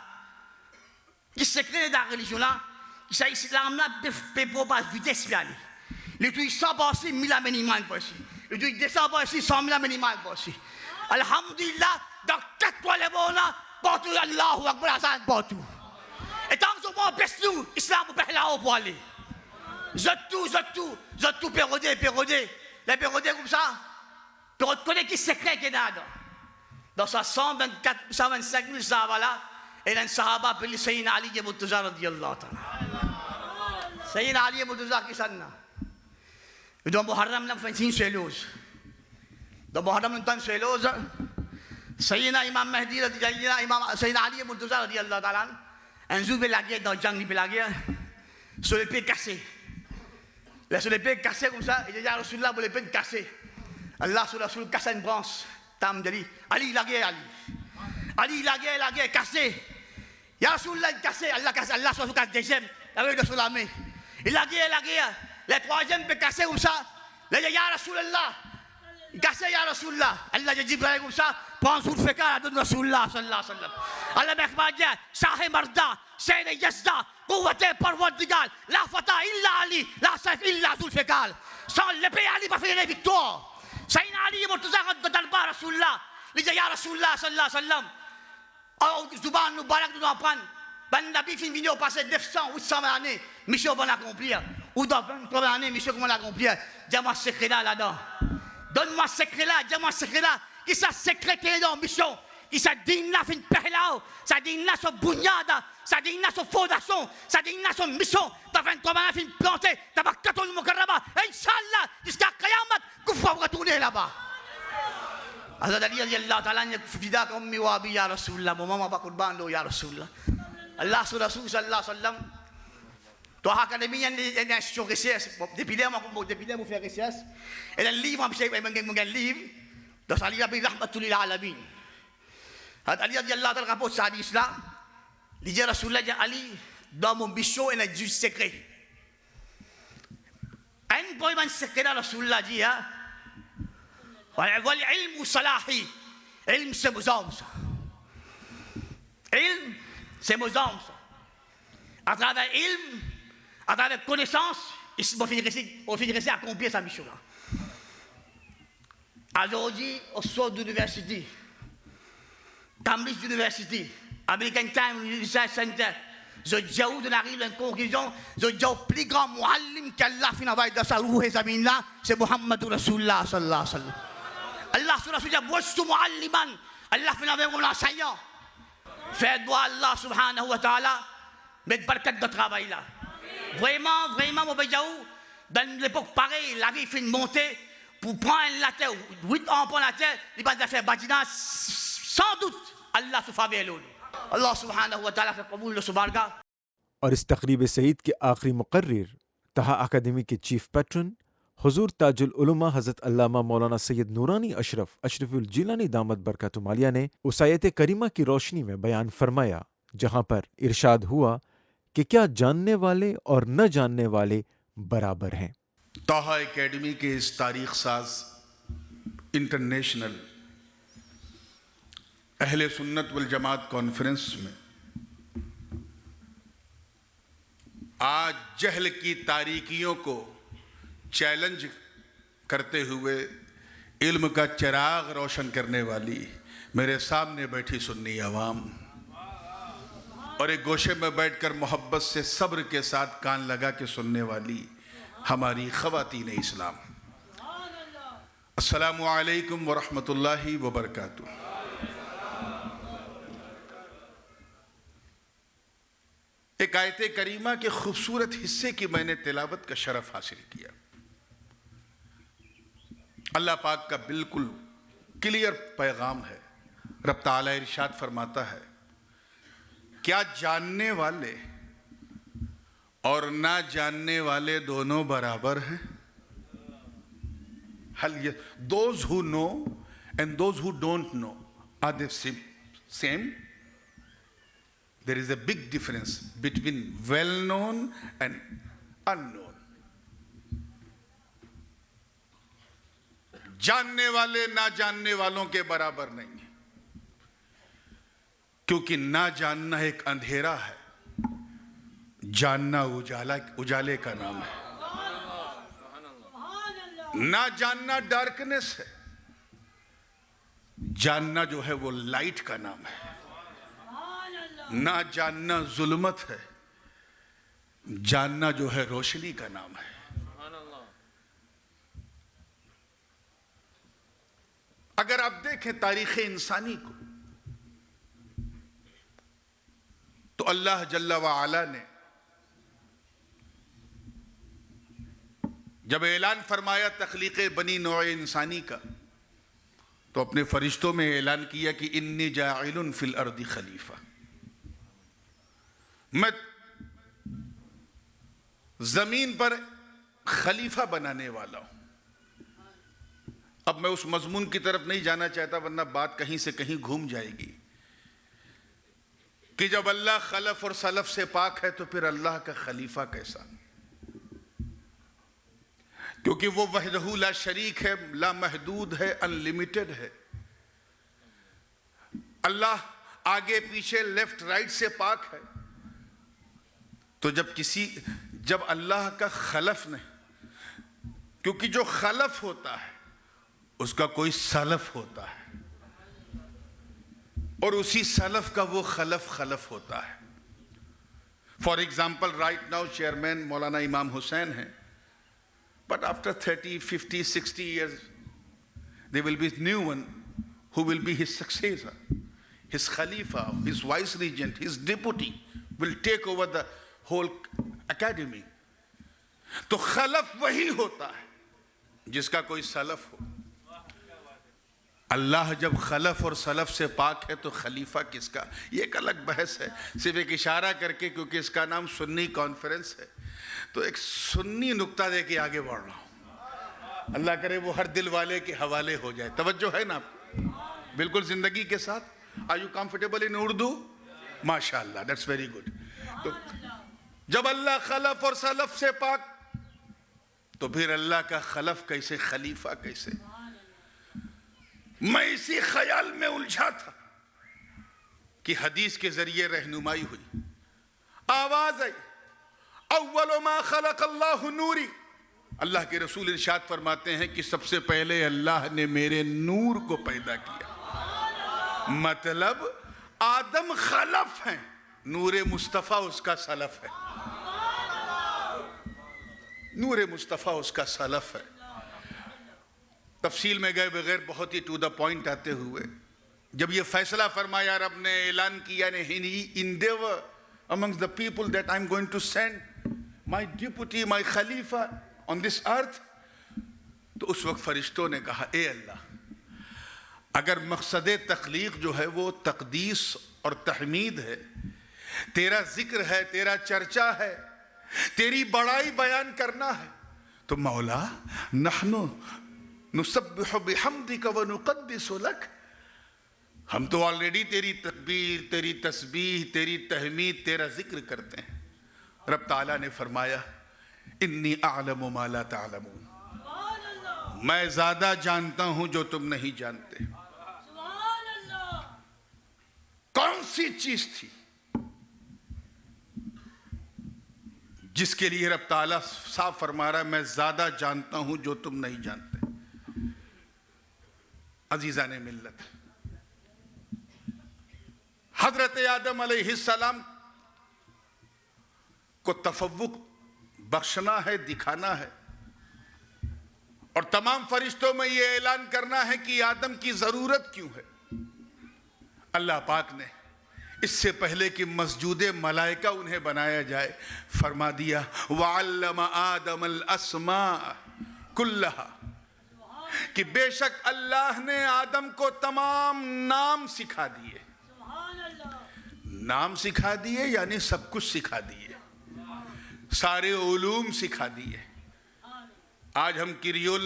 qui se crée dans la religion là, qui s'est l'islam là peut pas vitesse bien. Le truc 100 passer 1000 minimum passer. Le truc 200 passer 100 000 minimum passer. Alhamdulillah, dans 4 toiles les bons là, partout Allahu Akbar Hassan partout. Et tant que nous baisse nous, l'islam peut pas là-haut pour aller. Je tout pérodé. Les pérodés comme ça, tu reconnais qui secret qu'il y a dans sa 125 000 sahaba là, et un sahaba appelé Sayyidina Ali ibn Murtaza radiyallahu ta'ala. Sayyidina Ali ibn Murtaza qui s'en a. Et dans Muharram là, fait une seulose. Dans Muharram là, une seulose. Sayyidina Imam Mahdi, Sayyidina Ali ibn Murtaza radiyallahu ta'ala. Un jour, la guerre dans Djang, la guerre, sur l'épée cassée. Là, sur l'épée cassée comme ça, il y a Rasulullah pour l'épée cassée. Allah sur Rasul casse une branche. Tam dit Ali, la guerre, Ali, la guerre cassée. Il y a Rasulullah cassé, Allah casse, Allah sur le deuxième, avec le sur la main. Et la guerre, le troisième peut casser comme ça. Là, il y a Rasulullah. Il casse, il y a Rasulullah. Allah dit Ibrahim comme ça. Prends sur le fécal, donne Rasulullah sallallahu alayhi wa sallam. Allah m'explique, Shahi Marda, Sayyid Yazda, Qouwate Parwadigal, la Fata illa Ali, la Saif illa Zul fécal. Sans l'épée, Ali va faire les victoires. Sayyid Ali, Murtaza, Dalba Rasulullah. Il dit, Ya Rasulullah sallallahu alayhi wa sallam. Alors, Zuban, nous barak, nous apprendre. Ben Nabi fin vidéo passé 900, 800 années, mission pour l'accomplir. Ou dans 23 années, mission comment l'accomplir. Dis-moi ce secret là-dedans. Donne-moi ce secret là, dis-moi ce secret là. Qui ça secret qui est dans la mission, qui ça dit là fin perlao, ça dit là son bougnada, ça dit là son fondation, ça dit là son mission, t'as 23 ans fin planté, t'as pas 14 Mukarrama, Inch'Allah, jusqu'à Qayamat, qu'on va retourner là-bas. Allah Allah ta'ala ne fida comme mi wa bi ya Rasulullah, mon maman pas qurban lo ya Rasulullah. Allah sur Rasul sallallahu alayhi wa sallam. Toi académie il y a une institution recherche, depuis là moi faire recherche. Et le livre un livre dans Ali bin Rahmatul lil alamin. Ali radiyallahu ta'ala rapporte ça hadith là. Il dit Rasulullah dit Ali dans mon bichot il a du secret. Un point man secret là Rasulullah dit hein. Wal ilm salahi. Ilm c'est mozam. Ilm c'est mozam. À travers ilm, à travers connaissance, on finirait à accomplir sa mission là. Aujourd'hui, au sort d'université, Cambridge University, American Time Research Center, je dis où on arrive à une conclusion, je dis au plus grand muallim qu'Allah finit avec dans sa roue et sa mine là, c'est Muhammad Rasulullah sallallahu alayhi wa sallam. Allah sur la suite a boistu mualliman, Allah finit avec un enseignant. Fais-toi Allah subhanahu wa ta'ala, mettre barkat de travail là. Vraiment, mon béjaou, dans l'époque pareille, la vie finit de monter. Pour prendre la terre, 8 ans pour la terre, il va faire bâtiment, sans doute, Allah se faveur l'eau. Allah subhanahu wa ta'ala fait قبول le subarga. اور اس تقریب سعید کے آخری مقرر تہا academy کے chief pattern حضور تاج العلماء حضرت علامہ مولانا سید نورانی اشرف الجیلانی دامت برکاتہ عالیہ نے اس آیت کریمہ کی روشنی میں بیان فرمایا جہاں پر ارشاد ہوا کہ کیا جاننے والے اور نہ جاننے والے برابر ہیں. طٰہٰ اکیڈمی کے اس تاریخ ساز انٹرنیشنل اہل سنت والجماعت کانفرنس میں آج جہل کی تاریکیوں کو چیلنج کرتے ہوئے علم کا چراغ روشن کرنے والی میرے سامنے بیٹھی سنی عوام اور ایک گوشے میں بیٹھ کر محبت سے صبر کے ساتھ کان لگا کے سننے والی ہماری خواتین اسلام، السلام علیکم ورحمۃ اللہ وبرکاتہ۔ ایک آیت کریمہ کے خوبصورت حصے کی میں نے تلاوت کا شرف حاصل کیا۔ اللہ پاک کا بالکل کلیئر پیغام ہے۔ رب تعالیٰ ارشاد فرماتا ہے، کیا جاننے والے اور نہ جاننے والے دونوں برابر ہیں؟ Those who know and those who don't know, are they same? There is a big difference between well-known and unknown. جاننے والے نہ جاننے والوں کے برابر نہیں ہیں، کیونکہ نہ جاننا ایک اندھیرا ہے، جاننا اجالے کا نام ہے۔ نہ جاننا ڈارکنس ہے، جاننا جو ہے وہ لائٹ کا نام ہے۔ نہ جاننا ظلمت ہے، جاننا جو ہے روشنی کا نام ہے۔ اگر آپ دیکھیں تاریخ انسانی کو تو اللہ جل وعلا نے جب اعلان فرمایا تخلیق بنی نوع انسانی کا تو اپنے فرشتوں میں اعلان کیا کہ انی جاعل فی الارض خلیفہ، میں زمین پر خلیفہ بنانے والا ہوں۔ اب میں اس مضمون کی طرف نہیں جانا چاہتا ورنہ بات کہیں سے کہیں گھوم جائے گی کہ جب اللہ خلف اور سلف سے پاک ہے تو پھر اللہ کا خلیفہ کیسا؟ کیونکہ وہ وحدہ لا شریک ہے، لا محدود ہے، انلیمیٹڈ ہے۔ اللہ آگے پیچھے لیفٹ رائٹ سے پاک ہے، تو جب اللہ کا خلف نہیں، کیونکہ جو خلف ہوتا ہے اس کا کوئی سلف ہوتا ہے اور اسی سلف کا وہ خلف ہوتا ہے۔ For example right now chairman مولانا امام حسین ہیں، but after 30, 50, 60 years there will be a new one who will be his successor, his khalifa, his vice regent, his deputy will take over the whole academy۔ تو خلف وہی ہوتا ہے جس کا کوئی سلف ہو۔ اللہ جب خلف اور سلف سے پاک ہے تو خلیفہ کس کا؟ یہ ایک الگ بحث ہے، صرف ایک اشارہ کر کے، کیونکہ اس کا نام سنی کانفرنس ہے تو ایک سنی نقطہ دے کے آگے بڑھ رہا ہوں۔ اللہ کرے وہ ہر دل والے کے حوالے ہو جائے۔ توجہ ہے نا آپ بالکل زندگی کے ساتھ؟ Are you comfortable in Urdu? ماشاءاللہ، that's very good۔ تو جب اللہ خلف اور سلف سے پاک تو پھر اللہ کا خلف کیسے، خلیفہ کیسے؟ میں اسی خیال میں الجھا تھا کہ حدیث کے ذریعے رہنمائی ہوئی، آواز آئی، اول ما خلق اللہ نوری۔ اللہ کے رسول ارشاد فرماتے ہیں کہ سب سے پہلے اللہ نے میرے نور کو پیدا کیا۔ مطلب آدم خلف ہیں، نور مصطفیٰ اس کا سلف ہے، نور مصطفیٰ اس کا سلف ہے۔ تفصیل میں گئے بغیر بہت ہی ٹو دا پوائنٹ آتے ہوئے جب یہ فیصلہ فرمایا، رب نے اعلان کیا، endeavor amongst the people that I'm going to send my deputy, my khalifa on this earth، تو اس وقت فرشتوں نے کہا، اے اللہ، اگر مقصد تخلیق جو ہے وہ تقدیس اور تحمید ہے، تیرا ذکر ہے، تیرا چرچا ہے، تیری بڑائی بیان کرنا ہے، تو مولا نحن نسبح بحمدک ونقدس لک، ہم تو آلریڈی تیری تکبیر، تیری تسبیح، تیری تحمید، تیرا ذکر کرتے ہیں۔ رب تعالیٰ نے فرمایا انی اعلم ما لا تعلمون، میں زیادہ جانتا ہوں جو تم نہیں جانتے۔ کون سی چیز تھی جس کے لیے رب تعالیٰ صاف فرما رہا ہے میں زیادہ جانتا ہوں جو تم نہیں جانتے؟ عزیزان ملت، حضرت آدم علیہ السلام کو تفوق بخشنا ہے، دکھانا ہے، اور تمام فرشتوں میں یہ اعلان کرنا ہے کہ آدم کی ضرورت کیوں ہے۔ اللہ پاک نے اس سے پہلے کہ مسجود ملائکہ انہیں بنایا جائے فرما دیا وَعَلَّمَ آدَمَ الْأَسْمَاءَ كُلَّهَا، کہ بے شک اللہ نے آدم کو تمام نام سکھا دیے۔ نام سکھا دیے یعنی سب کچھ سکھا دیے، سارے علوم سکھا دیے۔ آج ہم کریول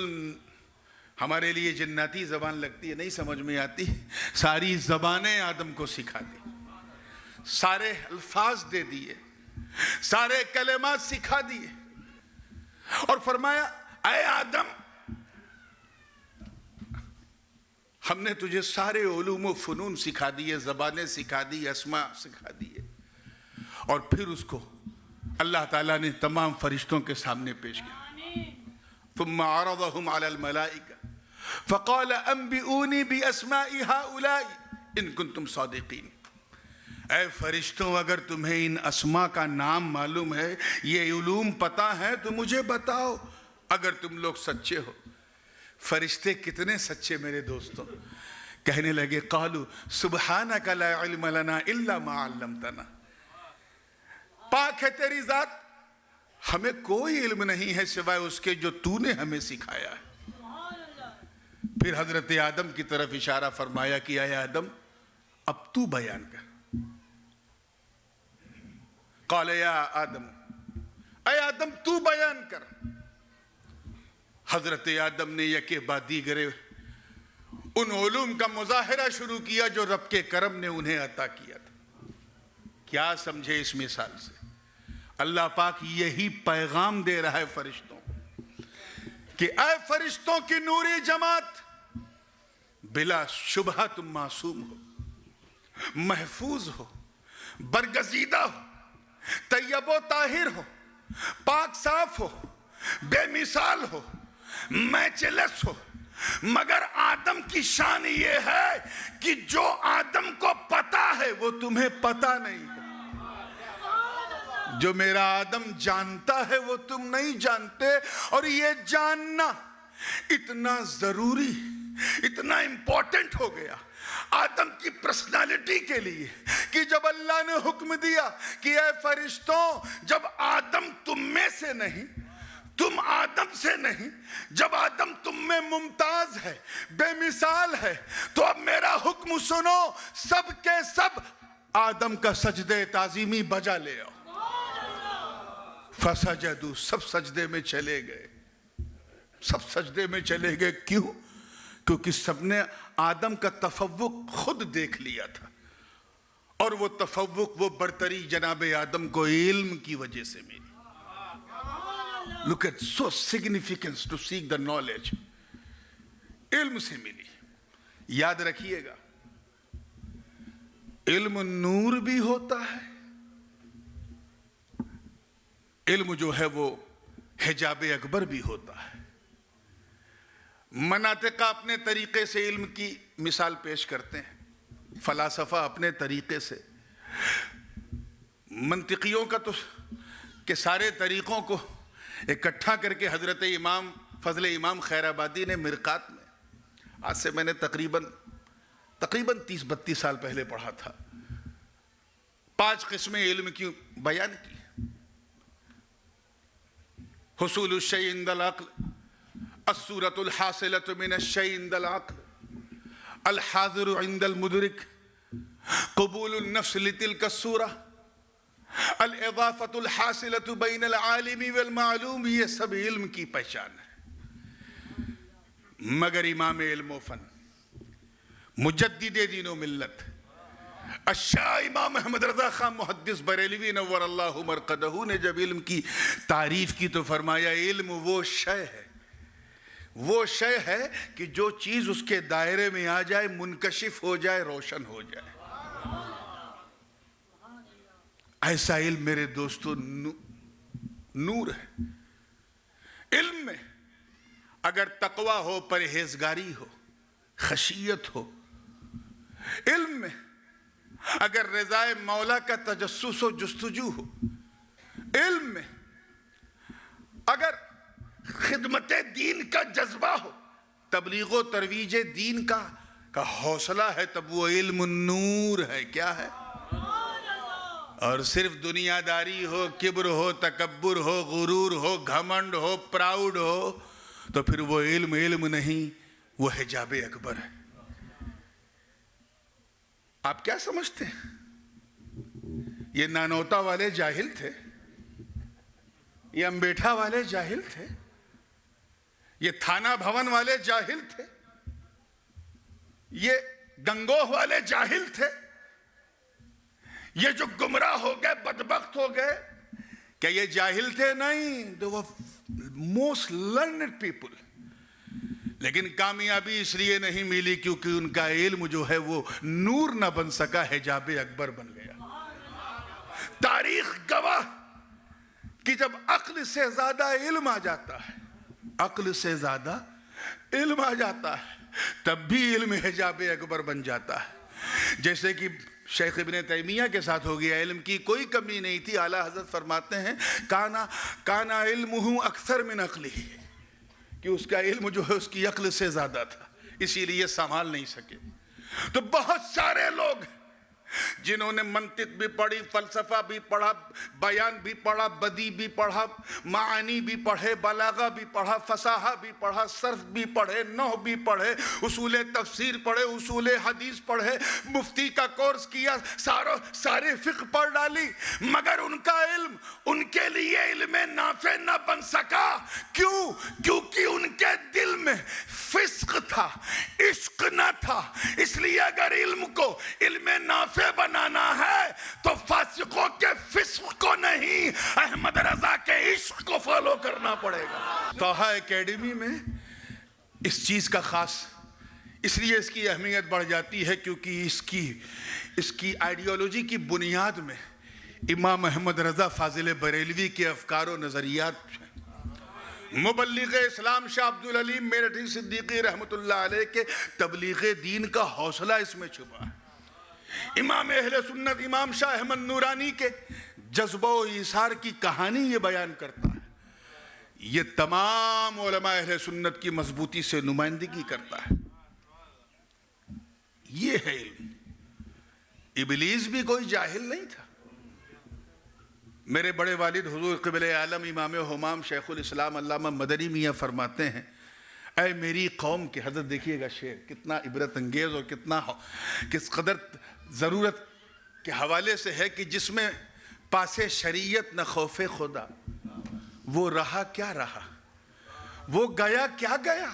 ہمارے لیے جناتی زبان لگتی ہے، نہیں سمجھ میں آتی، ساری زبانیں آدم کو سکھا دی، سارے الفاظ دے دیے، سارے کلمات سکھا دیے، اور فرمایا اے آدم ہم نے تجھے سارے علوم و فنون سکھا دیے، زبانیں سکھا دی، اسماء سکھا دیے۔ اور پھر اس کو اللہ تعالیٰ نے تمام فرشتوں کے سامنے پیش کیا۔ ثم عرضهم على الملائكة فقال انبئوني باسماء هؤلاء ان كنتم صادقين۔ اے فرشتوں اگر تمہیں ان اسماء کا نام معلوم ہے، یہ علوم پتہ ہے تو مجھے بتاؤ اگر تم لوگ سچے ہو۔ فرشتے کتنے سچے میرے دوستوں، کہنے لگے قالوا سبحانك لا علم لنا الا ما علمتنا، پاک ہے تیری ذات، ہمیں کوئی علم نہیں ہے سوائے اس کے جو تو نے ہمیں سکھایا ہے۔ پھر حضرت آدم کی طرف اشارہ فرمایا کہ اے آدم اب تو بیان کر۔ قال یا آدم، اے آدم تو بیان کر۔ حضرت آدم نے یکے بعد دیگرے ان علوم کا مظاہرہ شروع کیا جو رب کے کرم نے انہیں عطا کیا تھا۔ کیا سمجھے اس مثال سے؟ اللہ پاک یہی پیغام دے رہا ہے فرشتوں کو کہ اے فرشتوں کی نوری جماعت، بلا شبہ تم معصوم ہو، محفوظ ہو، برگزیدہ ہو، طیب و طاہر ہو، پاک صاف ہو، بے مثال ہو، میچلس ہو، مگر آدم کی شان یہ ہے کہ جو آدم کو پتا ہے وہ تمہیں پتا نہیں ہے، جو میرا آدم جانتا ہے وہ تم نہیں جانتے۔ اور یہ جاننا اتنا ضروری، اتنا امپورٹنٹ ہو گیا آدم کی پرسنالٹی کے لیے کہ جب اللہ نے حکم دیا کہ اے فرشتوں جب آدم تم میں سے نہیں، تم آدم سے نہیں، جب آدم تم میں ممتاز ہے، بے مثال ہے، تو اب میرا حکم سنو، سب کے سب آدم کا سجدے تعظیمی بجا لے آؤ۔ فسجدوا، سب سجدے میں چلے گئے، سب سجدے میں چلے گئے۔ کیوں؟ کیونکہ سب نے آدم کا تفوق خود دیکھ لیا تھا، اور وہ تفوق، وہ برتری جناب آدم کو علم کی وجہ سے ملی۔ Look at so significance to seek the knowledge، علم سے ملی۔ یاد رکھیے گا علم نور بھی ہوتا ہے، علم جو ہے وہ حجاب اکبر بھی ہوتا ہے۔ مناطقہ اپنے طریقے سے علم کی مثال پیش کرتے ہیں، فلاسفہ اپنے طریقے سے، منطقیوں کا تو کہ سارے طریقوں کو اکٹھا کر کے حضرت امام فضل امام خیر آبادی نے مرقات میں، آج سے میں نے تقریباً 30-32 سال پہلے پڑھا تھا، 5 قسمیں علم کی بیان کی۔ حصول الشیء عند العقل، الصورة الحاصلة من الشيء عند العقل، الحاضر عند المدرك، قبول النفس لتلك الصورة، الاضافة الحاصلة بين العالم والمعلوم، یہ سب علم کی پہچان ہے۔ مگر امام علم و فن، مجدد دین و ملت، شاہ امام محمد رضا خان محدث بریلوی نور اللہ مرقدہ نے جب علم کی تعریف کی تو فرمایا علم وہ شے ہے کہ جو چیز اس کے دائرے میں آ جائے منکشف ہو جائے روشن ہو جائے. ایسا علم میرے دوستو نور ہے. علم میں اگر تقوی ہو، پرہیزگاری ہو، خشیت ہو، علم میں اگر رضائے مولا کا تجسس و جستجو ہو، علم میں اگر خدمت دین کا جذبہ ہو، تبلیغ و ترویج دین کا حوصلہ ہے، تب وہ علم نور ہے. کیا ہے؟ اور صرف دنیا داری ہو، کبر ہو، تکبر ہو، غرور ہو، گھمنڈ ہو، پراؤڈ ہو، تو پھر وہ علم نہیں، وہ حجاب اکبر ہے. آپ کیا سمجھتے ہیں؟ یہ نانوتا والے جاہل تھے، یہ امبیٹھا والے جاہل تھے، یہ تھانہ بھون والے جاہل تھے، یہ گنگوہ والے جاہل تھے، یہ جو گمراہ ہو گئے، بدبخت ہو گئے، کیا یہ جاہل تھے؟ نہیں، they were most learned people. لیکن کامیابی اس لیے نہیں ملی کیونکہ ان کا علم جو ہے وہ نور نہ بن سکا، حجاب اکبر بن گیا. تاریخ گواہ کہ جب عقل سے زیادہ علم آ جاتا ہے، عقل سے زیادہ علم آ جاتا ہے، تب بھی علم حجاب اکبر بن جاتا ہے. جیسے کہ شیخ ابن تیمیہ کے ساتھ ہو گیا. علم کی کوئی کمی نہیں تھی. اعلیٰ حضرت فرماتے ہیں کانا علمہ اکثر من عقلہ، کہ اس کا علم جو ہے اس کی عقل سے زیادہ تھا، اسی لیے سنبھال نہیں سکے. تو بہت سارے لوگ جنہوں نے منطق بھی پڑھی، فلسفہ بھی پڑھا، بیان بھی پڑھا، بدی بھی پڑھا، معانی بھی پڑھے، بلاغہ بھی پڑھا، فصاحہ بھی پڑھا، صرف بھی پڑھے، نحو بھی پڑھے، اصول تفسیر پڑھے، اصول حدیث پڑھے، مفتی کا کورس کیا، سارے فقہ پڑھ ڈالی، مگر ان کا علم ان کے لیے علم نافع نہ بن سکا. کیوں؟ کیونکہ ان کے دل میں فسق تھا، عشق نہ تھا. اس لیے اگر علم کو علم نافع بنانا ہے تو فاسقوں کے فسق کو نہیں، احمد رضا کے عشق کو فالو کرنا پڑے گا. طٰہٰ اکیڈمی میں اس چیز کا خاص اس لیے اس کی اہمیت بڑھ جاتی ہے کیونکہ اس کی آئیڈیالوجی کی بنیاد میں امام احمد رضا فاضل بریلوی کے افکار و نظریات ہیں. مبلغ اسلام شاہ عبدالعلیم میرٹھی صدیقی رحمت اللہ علیہ کے تبلیغ دین کا حوصلہ اس میں چھپا ہے. امام اہل سنت امام شاہ احمد نورانی کے جذبہ و ایثار کی کہانی یہ بیان کرتا ہے. یہ تمام علماء اہل سنت کی مضبوطی سے نمائندگی کرتا ہے. یہ ہے علم. ابلیس بھی کوئی جاہل نہیں تھا. میرے بڑے والد حضور قبل عالم امام حمام شیخ الاسلام علامہ مدنی میاں فرماتے ہیں، اے میری قوم کے، حضرت دیکھیے گا شعر کتنا عبرت انگیز اور کس قدر ضرورت کے حوالے سے ہے کہ جس میں پاسے شریعت نہ خوف خدا، وہ رہا کیا رہا، وہ گیا کیا گیا،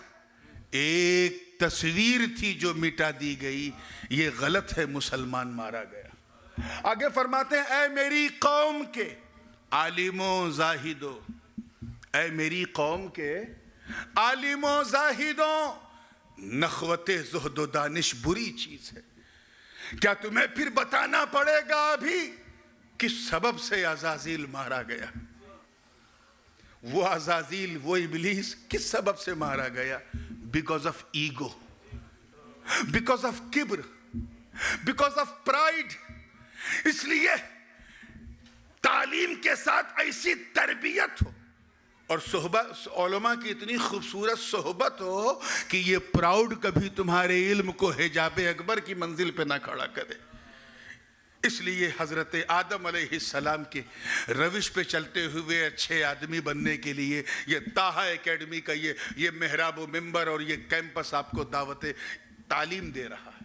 ایک تصویر تھی جو مٹا دی گئی، یہ غلط ہے مسلمان مارا گیا. آگے فرماتے ہیں اے میری قوم کے عالموں زاہدوں، اے میری قوم کے عالموں زاہدوں، نخوت زہد و دانش بری چیز ہے. کیا تمہیں پھر بتانا پڑے گا ابھی کس سبب سے عزازیل مارا گیا؟ وہ عزازیل، وہ ابلیس کس سبب سے مارا گیا؟ Because of ego, because of Kubar, because of pride. اس لیے تعلیم کے ساتھ ایسی تربیت ہو اور صحبت علماء کی اتنی خوبصورت صحبت ہو کہ یہ پراؤڈ کبھی تمہارے علم کو حجاب اکبر کی منزل پہ نہ کھڑا کرے. اس لیے حضرت آدم علیہ السلام کے روش پہ چلتے ہوئے اچھے آدمی بننے کے لیے یہ طٰہٰ اکیڈمی کا یہ محراب و منبر اور یہ کیمپس آپ کو دعوت تعلیم دے رہا ہے.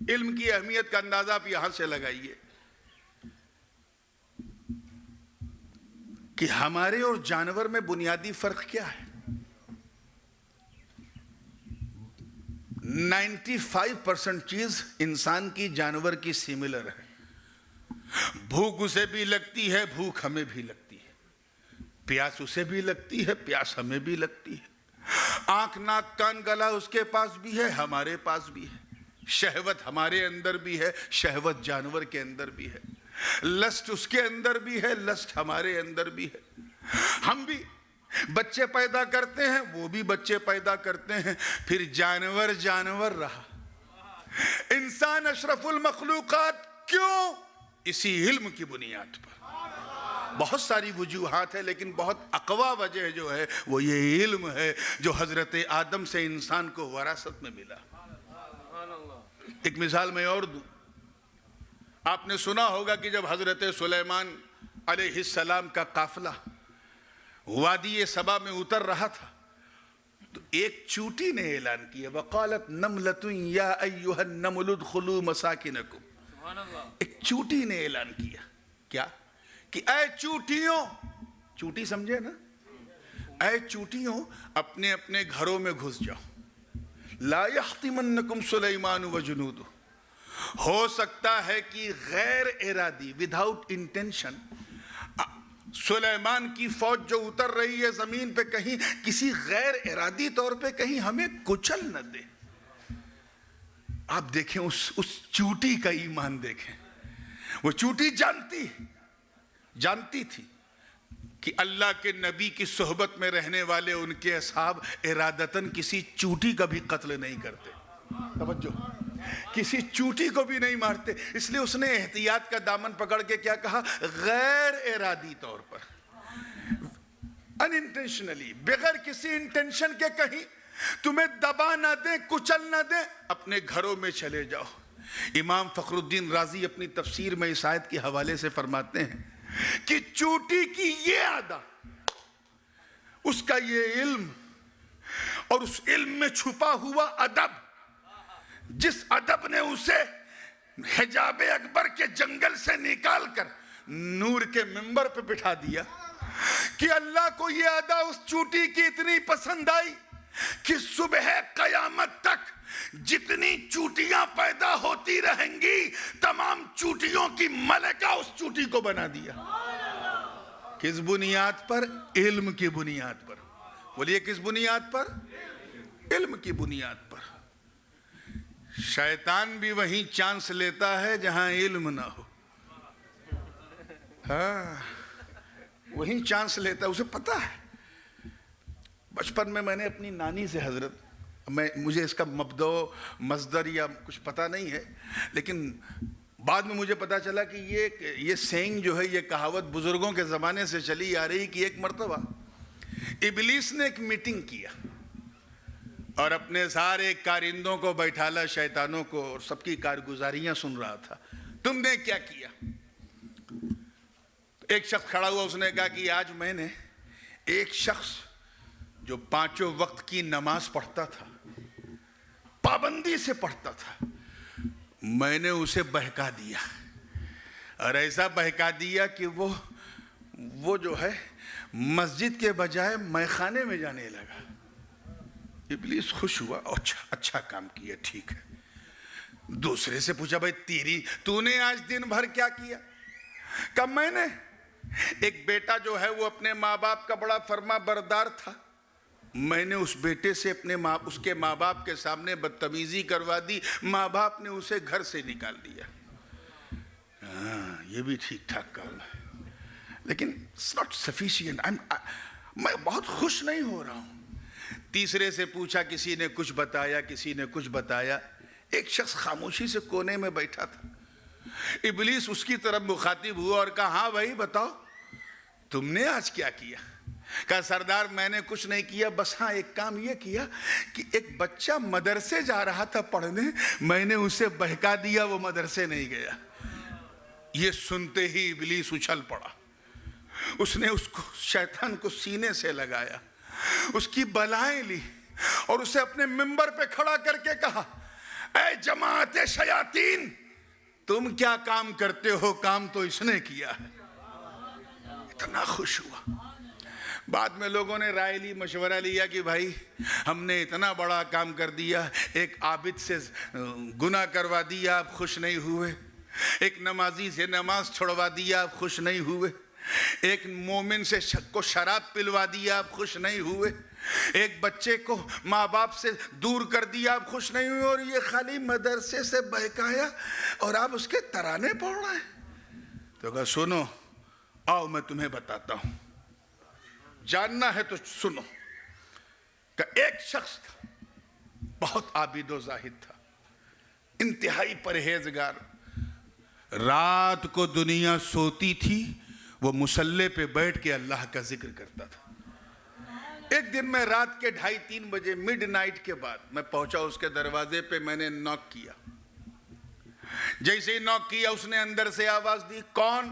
علم کی اہمیت کا اندازہ آپ یہاں سے لگائیے کہ ہمارے اور جانور میں بنیادی فرق کیا ہے. 95% چیز انسان کی جانور کی سملر ہے. بھوک اسے بھی لگتی ہے, بھوک ہمیں بھی لگتی ہے. پیاس اسے بھی لگتی ہے, پیاس ہمیں بھی لگتی ہے. آنکھ ناک کان گلا اس کے پاس بھی ہے, ہمارے پاس بھی ہے. شہوت ہمارے اندر بھی ہے, شہوت جانور کے اندر بھی ہے. لسٹ اس کے اندر بھی ہے, لسٹ ہمارے اندر بھی ہے. ہم بھی بچے پیدا کرتے ہیں, وہ بھی بچے پیدا کرتے ہیں, پھر جانور جانور رہا. انسان اشرف المخلوقات کیوں؟ اسی علم کی بنیاد پر. بہت ساری وجوہات ہیں لیکن بہت اقوی وجہ جو ہے وہ یہ علم ہے جو حضرت آدم سے انسان کو وراثت میں ملا. ایک مثال میں اور دوں. آپ نے سنا ہوگا کہ جب حضرت سلیمان علیہ السلام کا قافلہ وادی سبا میں اتر رہا تھا تو ایک چوٹی نے اعلان کیا, وقالت نملۃ یا ایھا النمل ادخلوا مساکنکم. ایک چوٹی نے اعلان کیا کیا کہ اے چوٹیوں, چوٹی سمجھے نا, اے چوٹیوں اپنے اپنے گھروں میں گھس جاؤ. لا یحطمنکم سلیمان وجنودہ. ہو سکتا ہے کہ غیر ارادی وداؤٹ انٹینشن سلیمان کی فوج جو اتر رہی ہے زمین پہ کہیں کسی غیر ارادی طور پہ کہیں ہمیں کچل نہ دے. آپ دیکھیں اس چوٹی کا ایمان دیکھیں. وہ چوٹی جانتی تھی کہ اللہ کے نبی کی صحبت میں رہنے والے ان کے اصحاب ارادتاً کسی چوٹی کا بھی قتل نہیں کرتے. توجہ, کسی چوٹی کو بھی نہیں مارتے. اس لیے اس نے احتیاط کا دامن پکڑ کے کیا کہا, غیر ارادی طور پر, انٹینشنلی, بغیر کسی انٹینشن کے کہیں تمہیں دبا نہ دیں, کچل نہ دیں, اپنے گھروں میں چلے جاؤ. امام فخر الدین رازی اپنی تفسیر میں اس آیت کے حوالے سے فرماتے ہیں کہ چوٹی کی یہ ادا, اس کا یہ علم اور اس علم میں چھپا ہوا ادب, جس ادب نے اسے حجاب اکبر کے جنگل سے نکال کر نور کے منبر پہ بٹھا دیا, کہ اللہ کو یہ ادا اس چوٹی کی اتنی پسند آئی کہ صبح قیامت تک جتنی چوٹیاں پیدا ہوتی رہیں گی تمام چوٹیوں کی ملکہ اس چوٹی کو بنا دیا. کس بنیاد پر؟ علم کی بنیاد پر. بولیے کس بنیاد پر؟ علم کی بنیاد پر. شیطان بھی وہیں چانس لیتا ہے جہاں علم نہ ہو. ہاں, وہیں چانس لیتا ہے, اسے پتا ہے. بچپن میں نے اپنی نانی سے, حضرت مجھے اس کا مبدأ مصدر یا کچھ پتہ نہیں ہے, لیکن بعد میں مجھے پتا چلا کہ یہ سینگ جو ہے, یہ کہاوت بزرگوں کے زمانے سے چلی آ رہی کہ ایک مرتبہ ابلیس نے ایک میٹنگ کیا اور اپنے سارے کارندوں کو بیٹھالا, شیطانوں کو, اور سب کی کارگزاریاں سن رہا تھا. تم نے کیا کیا؟ ایک شخص کھڑا ہوا, اس نے کہا کہ آج میں نے ایک شخص جو 5 وقت کی نماز پڑھتا تھا, پابندی سے پڑھتا تھا, میں نے اسے بہکا دیا, اور ایسا بہکا دیا کہ وہ جو ہے مسجد کے بجائے میخانے میں جانے لگا. ابلیس خوش ہوا, اچھا کام کیا, ٹھیک ہے. دوسرے سے پوچھا, بھائی تو نے آج دن بھر کیا کیا؟ کہ میں نے, ایک بیٹا جو ہے وہ اپنے ماں باپ کا بڑا فرما بردار تھا, میں نے اس بیٹے سے اس کے ماں باپ کے سامنے بدتمیزی کروا دی, ماں باپ نے اسے گھر سے نکال دیا. یہ بھی ٹھیک ٹھاک کام ہے, لیکن it's not sufficient. میں بہت خوش نہیں ہو رہا ہوں. تیسرے سے پوچھا, کسی نے کچھ بتایا. ایک شخص خاموشی سے کونے میں بیٹھا تھا. ابلیس اس کی طرف مخاطب ہوا اور کہا, ہاں بھائی بتاؤ تم نے آج کیا کیا؟ کہا, سردار میں نے کچھ نہیں کیا, بس ہاں ایک کام یہ کیا کہ ایک بچہ مدرسے جا رہا تھا پڑھنے, میں نے اسے بہکا دیا, وہ مدرسے نہیں گیا. یہ سنتے ہی ابلیس اچھل پڑا. اس نے شیطان کو سینے سے لگایا, اس کی بلائیں لی اور اسے اپنے منبر پہ کھڑا کر کے کہا, اے جماعت شیاطین, تم کیا کام کرتے ہو؟ کام تو اس نے کیا ہے. اتنا خوش ہوا. بعد میں لوگوں نے رائے لی, مشورہ لیا کہ بھائی ہم نے اتنا بڑا کام کر دیا, ایک عابد سے گناہ کروا دیا, آپ خوش نہیں ہوئے, ایک نمازی سے نماز چھڑوا دیا, آپ خوش نہیں ہوئے, ایک مومن سے کو شراب پلوا دیا, آپ خوش نہیں ہوئے, ایک بچے کو ماں باپ سے دور کر دیا, آپ خوش نہیں ہوئے, اور یہ خالی مدرسے سے بہکایا اور آپ اس کے ترانے پڑھ رہے ہیں. تو کہا سنو, آؤ میں تمہیں بتاتا ہوں, جاننا ہے تو سنو. کہ ایک شخص تھا, بہت عابد و زاہد تھا, انتہائی پرہیزگار. رات کو دنیا سوتی تھی, وہ مصلی پہ بیٹھ کے اللہ کا ذکر کرتا تھا. ایک دن میں رات کے 2:30-3 بجے مڈ نائٹ کے بعد میں پہنچا اس کے دروازے پہ, میں نے نوک کیا. جیسے ہی نوک کیا اس نے اندر سے آواز دی, کون؟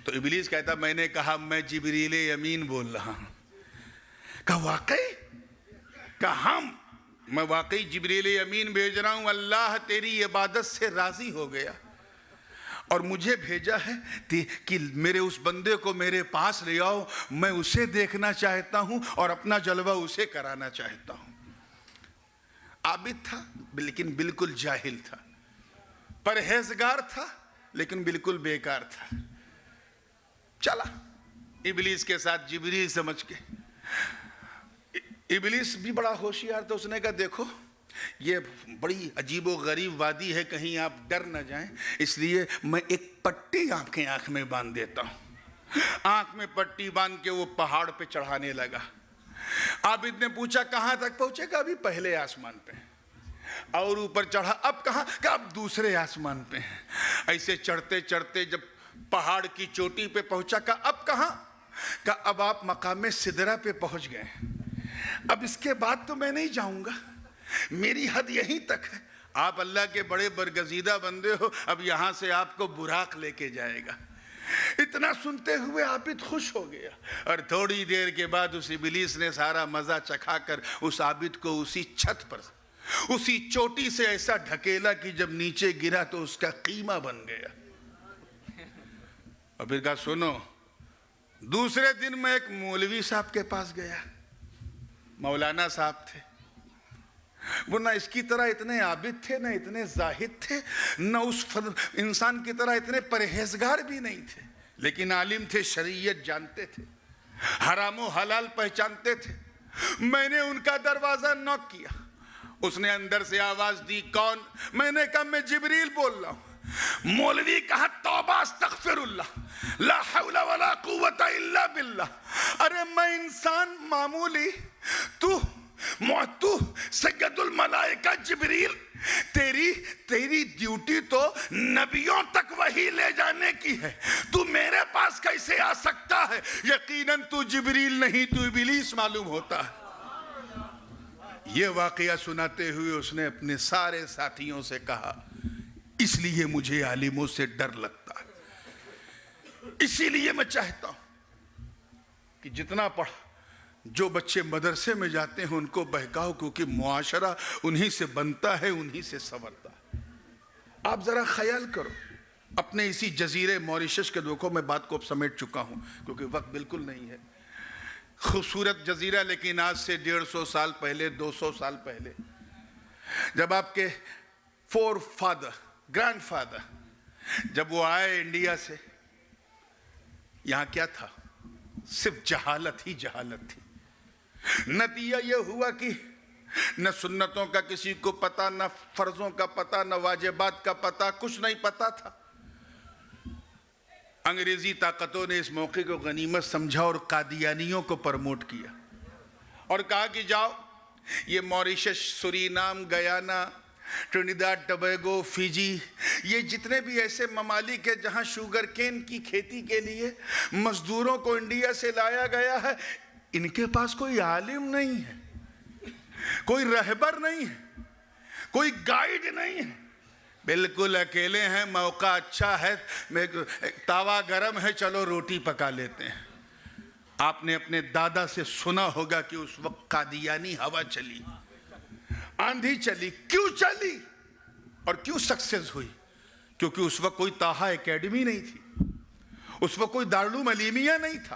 تو ابلیس کہتا, میں نے کہا میں جبریل امین بول رہا ہوں. کہا واقعی؟ کہا میں واقعی جبریل امین بھیج رہا ہوں, اللہ تیری عبادت سے راضی ہو گیا اور مجھے بھیجا ہے کہ میرے اس بندے کو میرے پاس لے آؤ, میں اسے دیکھنا چاہتا ہوں اور اپنا جلوہ اسے کرانا چاہتا ہوں. عابد تھا لیکن بالکل جاہل تھا, پرہیزگار تھا لیکن بالکل بیکار تھا. چلا ابلیس کے ساتھ جبریل سمجھ کے. ابلیس بھی بڑا ہوشیار تھا, اس نے کہا دیکھو یہ بڑی عجیب و غریب وادی ہے, کہیں آپ ڈر نہ جائیں, اس لیے میں ایک پٹی آپ کے آنکھ میں باندھ دیتا ہوں. آنکھ میں پٹی باندھ کے وہ پہاڑ پہ چڑھانے لگا. عابد نے پوچھا کہاں تک پہنچے گا؟ ابھی پہلے آسمان پہ. اور اوپر چڑھا, اب کہاں؟ کہ اب دوسرے آسمان پہ ہیں. ایسے چڑھتے چڑھتے جب پہاڑ کی چوٹی پہ پہنچا, کہ اب کہاں؟ کہ اب آپ مقام سدرہ پہ پہنچ گئے. اب اس کے بعد تو میں نہیں جاؤں گا, میری حد یہیں تک ہے. آپ اللہ کے بڑے برگزیدہ بندے ہو, اب یہاں سے آپ کو براق لے کے جائے گا. اتنا سنتے ہوئے عابد خوش ہو گیا, اور تھوڑی دیر کے بعد اس ابلیس نے سارا مزہ چکھا کر اس عابد کو اسی چھت پر, اسی چوٹی سے ایسا ڈھکیلا کہ جب نیچے گرا تو اس کا قیمہ بن گیا. اور پھر کہا سنو, دوسرے دن میں ایک مولوی صاحب کے پاس گیا, مولانا صاحب تھے. وہ نہ اس کی طرح اتنے عابد تھے, نہ اتنے زاہد تھے, نہ اس انسان کی طرح اتنے پرہیزگار بھی نہیں تھے, لیکن عالم تھے, شریعت جانتے تھے, حرام و حلال پہچانتے تھے. میں نے ان کا دروازہ نوک کیا, اس نے اندر سے آواز دی, کون؟ میں نے کہا میں جبریل بول رہا ہوں. مولوی کہا توبہ استغفر اللہ, لا حول ولا قوت الا باللہ. ارے میں انسان معمولی, تو سید الملائکہ جبریل, تیری ڈیوٹی تو نبیوں تک وحی لے جانے کی ہے, تو میرے پاس کیسے آ سکتا ہے؟ یقیناً تو جبریل نہیں, تو ابلیس معلوم ہوتا ہے. یہ واقعہ سناتے ہوئے اس نے اپنے سارے ساتھیوں سے کہا, اس لیے مجھے عالموں سے ڈر لگتا ہے, اسی لیے میں چاہتا ہوں کہ جتنا پڑھ, جو بچے مدرسے میں جاتے ہیں ان کو بہکاؤ, کیونکہ معاشرہ انہی سے بنتا ہے, انہی سے سنورتا ہے. آپ ذرا خیال کرو, اپنے اسی جزیرے موریشس کے, دیکھو میں بات کو سمیٹ چکا ہوں کیونکہ وقت بالکل نہیں ہے, خوبصورت جزیرہ, لیکن آج سے 150 سال پہلے, 200 سال پہلے, جب آپ کے گرینڈ فادر جب وہ آئے انڈیا سے, یہاں کیا تھا؟ صرف جہالت ہی جہالت تھی. نتیجہ یہ ہوا کہ نہ سنتوں کا کسی کو پتا, نہ فرضوں کا پتا, نہ واجبات کا پتا, کچھ نہیں پتا تھا. انگریزی طاقتوں نے اس موقع کو غنیمت سمجھا اور قادیانیوں کو پرموٹ کیا اور کہا کہ جاؤ, یہ Mauritius, Suriname, Guyana, Trinidad Tobago, Fiji, یہ جتنے بھی ایسے ممالک ہیں جہاں شوگر کین کی کھیتی کے لیے مزدوروں کو انڈیا سے لایا گیا ہے, ان کے پاس کوئی عالم نہیں ہے, کوئی رہبر نہیں ہے, کوئی گائیڈ نہیں ہے, بالکل اکیلے ہیں. موقع اچھا ہے, تاوا گرم ہے, چلو روٹی پکا لیتے ہیں. آپ نے اپنے دادا سے سنا ہوگا کہ اس وقت قادیانی ہوا چلی, آندھی چلی. کیوں چلی اور کیوں سکسیس ہوئی؟ کیونکہ اس وقت کوئی تاہا اکیڈمی نہیں تھی, اس وقت کوئی دارالعلوم علیمیہ نہیں تھا,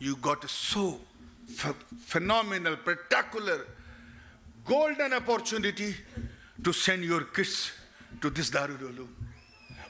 you got a so phenomenal, spectacular, golden opportunity to send your kids to this Darul Uloom.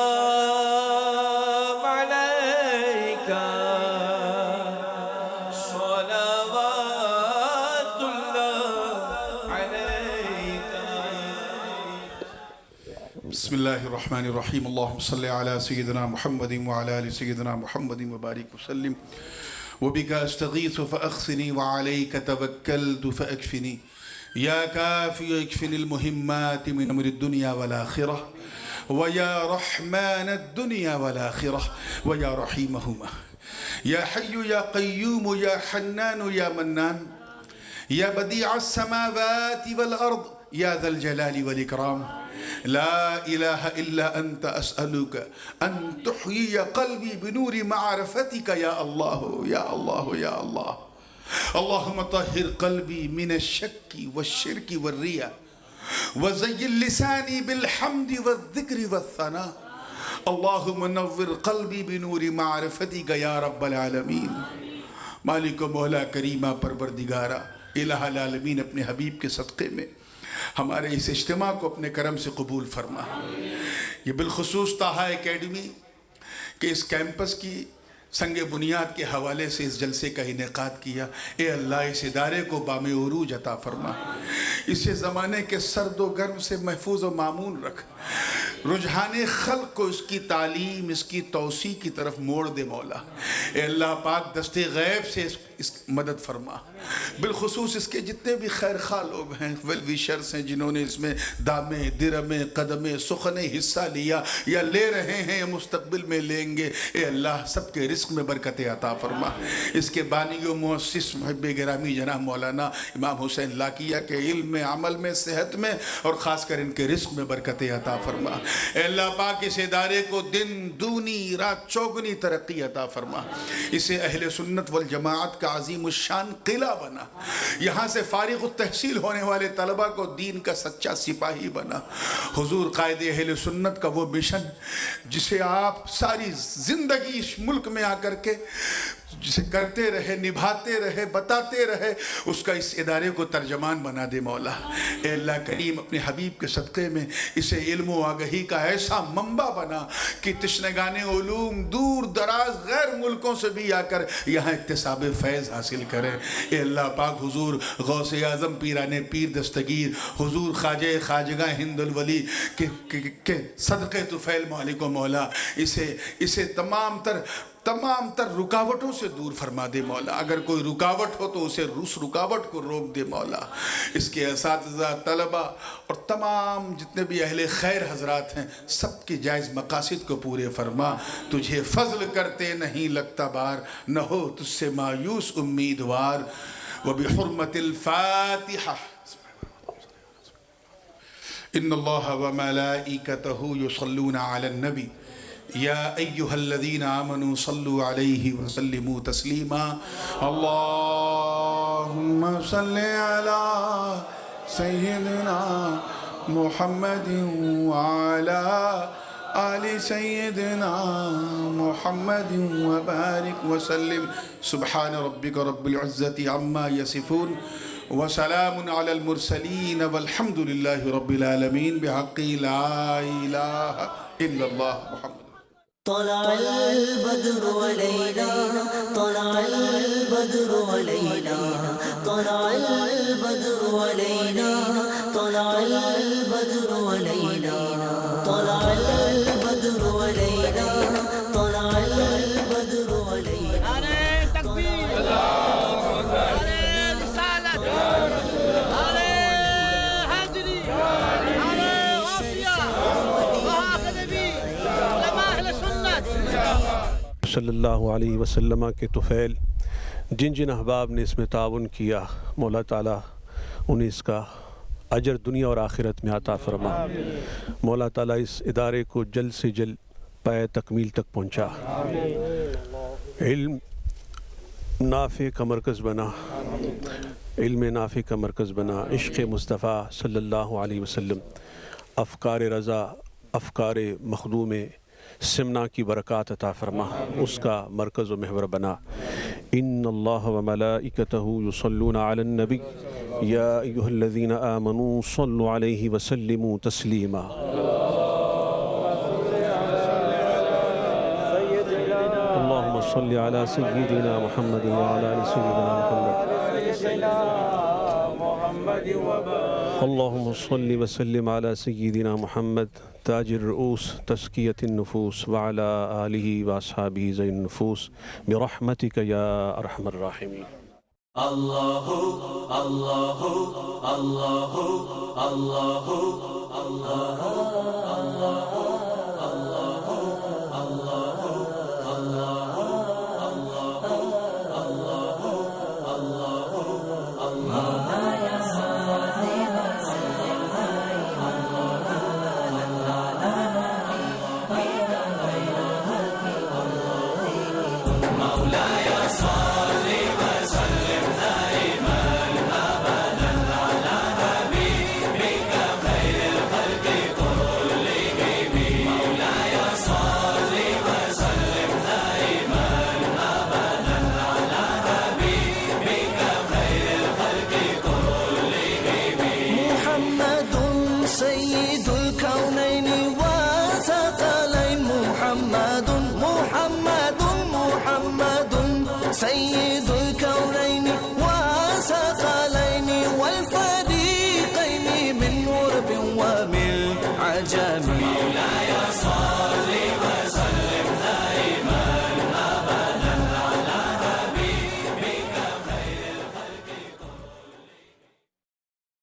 السلام عليك صلوات الله عليك. بسم الله الرحمن الرحيم. اللهم صل على سيدنا محمد وعلى آل سيدنا محمد وبارك وسلم. وبك أستغيث فأغثني وعليك توكلت فأكفني. يا كافي اكفني المهمات من أمر الدنيا والآخرة، ويا رحمن الدنيا والآخرة، ويا رحيمهما. يا حي يا قيوم يا حنان يا منان، يا بديع السماوات والأرض، يا ذا الجلال والإكرام. لا إله إلا أنت أسألك أن تحيي قلبي بنور معرفتك يا الله يا الله يا الله. اللهم طهر قلبي من الشك والشرك والرياء، وزين لساني بالحمد والذكر والثناء. اللهم نور قلبی بنور معرفتك یا رب العالمین. مالک و مولا کریمہ پروردگارہ الہ العالمین، اپنے حبیب کے صدقے میں ہمارے اس اجتماع کو اپنے کرم سے قبول فرما. یہ بالخصوص طٰہٰ اکیڈمی کے اس کیمپس کی سنگ بنیاد کے حوالے سے اس جلسے کا انعقاد کیا. اے اللہ اس ادارے کو بام عروج عطا فرما، اسے زمانے کے سرد و گرم سے محفوظ و معمون رکھ، رجحان خلق کو اس کی تعلیم، اس کی توسیع کی طرف موڑ دے مولا. اے اللہ پاک دست غیب سے اس مدد فرما، بالخصوص اس کے جتنے بھی خیر خواہ لوگ ہیں، ویل ویشرز ہیں جنہوں نے اس میں دامے درمے قدمے سخنے حصہ لیا یا لے رہے ہیں یا مستقبل میں لیں گے. اے اللہ سب کے رزق میں برکت عطا فرما. اس کے بانی و مؤسس محب گرامی جناب مولانا امام حسین لاکیہ کے علم میں، عمل میں، صحت میں اور خاص کر ان کے رزق میں برکت عطا فرما. اے اللہ پاک اس ادارے کو دن دونی رات چوگنی ترقی عطا فرما. اسے اہل سنت والجماعت کا عظیم الشان قلعہ بنا. یہاں سے فارغ التحصیل ہونے والے طلبہ کو دین کا سچا سپاہی بنا. حضور قائد اہل سنت کا وہ مشن جسے آپ ساری زندگی اس ملک میں آ کر کے جسے کرتے رہے، نبھاتے رہے، بتاتے رہے، اس کا اس ادارے کو ترجمان بنا دے مولا. اے اللہ کریم اپنے حبیب کے صدقے میں اسے علم و آگہی کا ایسا منبع بنا کہ تشنگان علوم دور دراز غیر ملکوں سے بھی آ کر یہاں اکتساب فیض حاصل کریں. اے اللہ پاک حضور غوث اعظم پیران پیر دستگیر، حضور خواجہ خواجگاہ ہند الولی کے صدقے طفیل مالک و مولا اسے تمام تر رکاوٹوں سے دور فرما دے مولا. اگر کوئی رکاوٹ ہو تو اسے اس رکاوٹ کو روک دے مولا. اس کے اساتذہ، طلبہ اور تمام جتنے بھی اہل خیر حضرات ہیں سب کی جائز مقاصد کو پورے فرما. تجھے فضل کرتے نہیں لگتا بار، نہ ہو تجھ سے مایوس امیدوار. وبحرمت الفاتحہ. ان اللہ وملائکتہ یصلون علی النبی یا ایہا الذین آمنوا صلوا علیہ وسلموا تسلیما. اللہم صل علی سیدنا محمد وعلی آل سیدنا محمد وبارک وسلم. سبحان ربک رب العزت عما یصفون وسلام علی المرسلین والحمد للہ رب العالمین بحق لا الہ الا اللہ محمد. طلع البدر علينا، طلع البدر علينا، طلع البدر علينا، طلع البدر علينا، طلع البدر علينا، طلع البدر علينا. نعرہ تکبیر، نعرہ رسالت، نعرہ حیدری، نعرہ غوثیہ، وحاق نبی، علماء اہل سنت صلی اللہ علیہ وسلم کے طفیل جن جن احباب نے اس میں تعاون کیا، مولا تعالیٰ انہیں اس کا اجر دنیا اور آخرت میں عطا فرما. مولا تعالیٰ اس ادارے کو جلد سے جلد پائے تکمیل تک پہنچا، علم نافع کا مرکز بنا، علم نافع کا مرکز بنا. عشق مصطفیٰ صلی اللہ علیہ وسلم، افکار رضا، افکار مخدوم سمنا کی برکات عطا فرما، اس کا مرکز و محور بنا. ان اللہ وملائکتہ یصلون علی النبی یا ایہا الذین آمنوا صلوا علیہ وسلموا تسلیما. صل على سيدنا محمد وعلى آل سيدنا محمد اللهم صل وسلم على سيدنا محمد تاج الرؤوس تزكية النفوس وعلى آله وأصحابه زين النفوس برحمتك يا أرحم الراحمين. الله الله الله الله سيد الكونين وثقلين والفريقين من غرب ومن عجم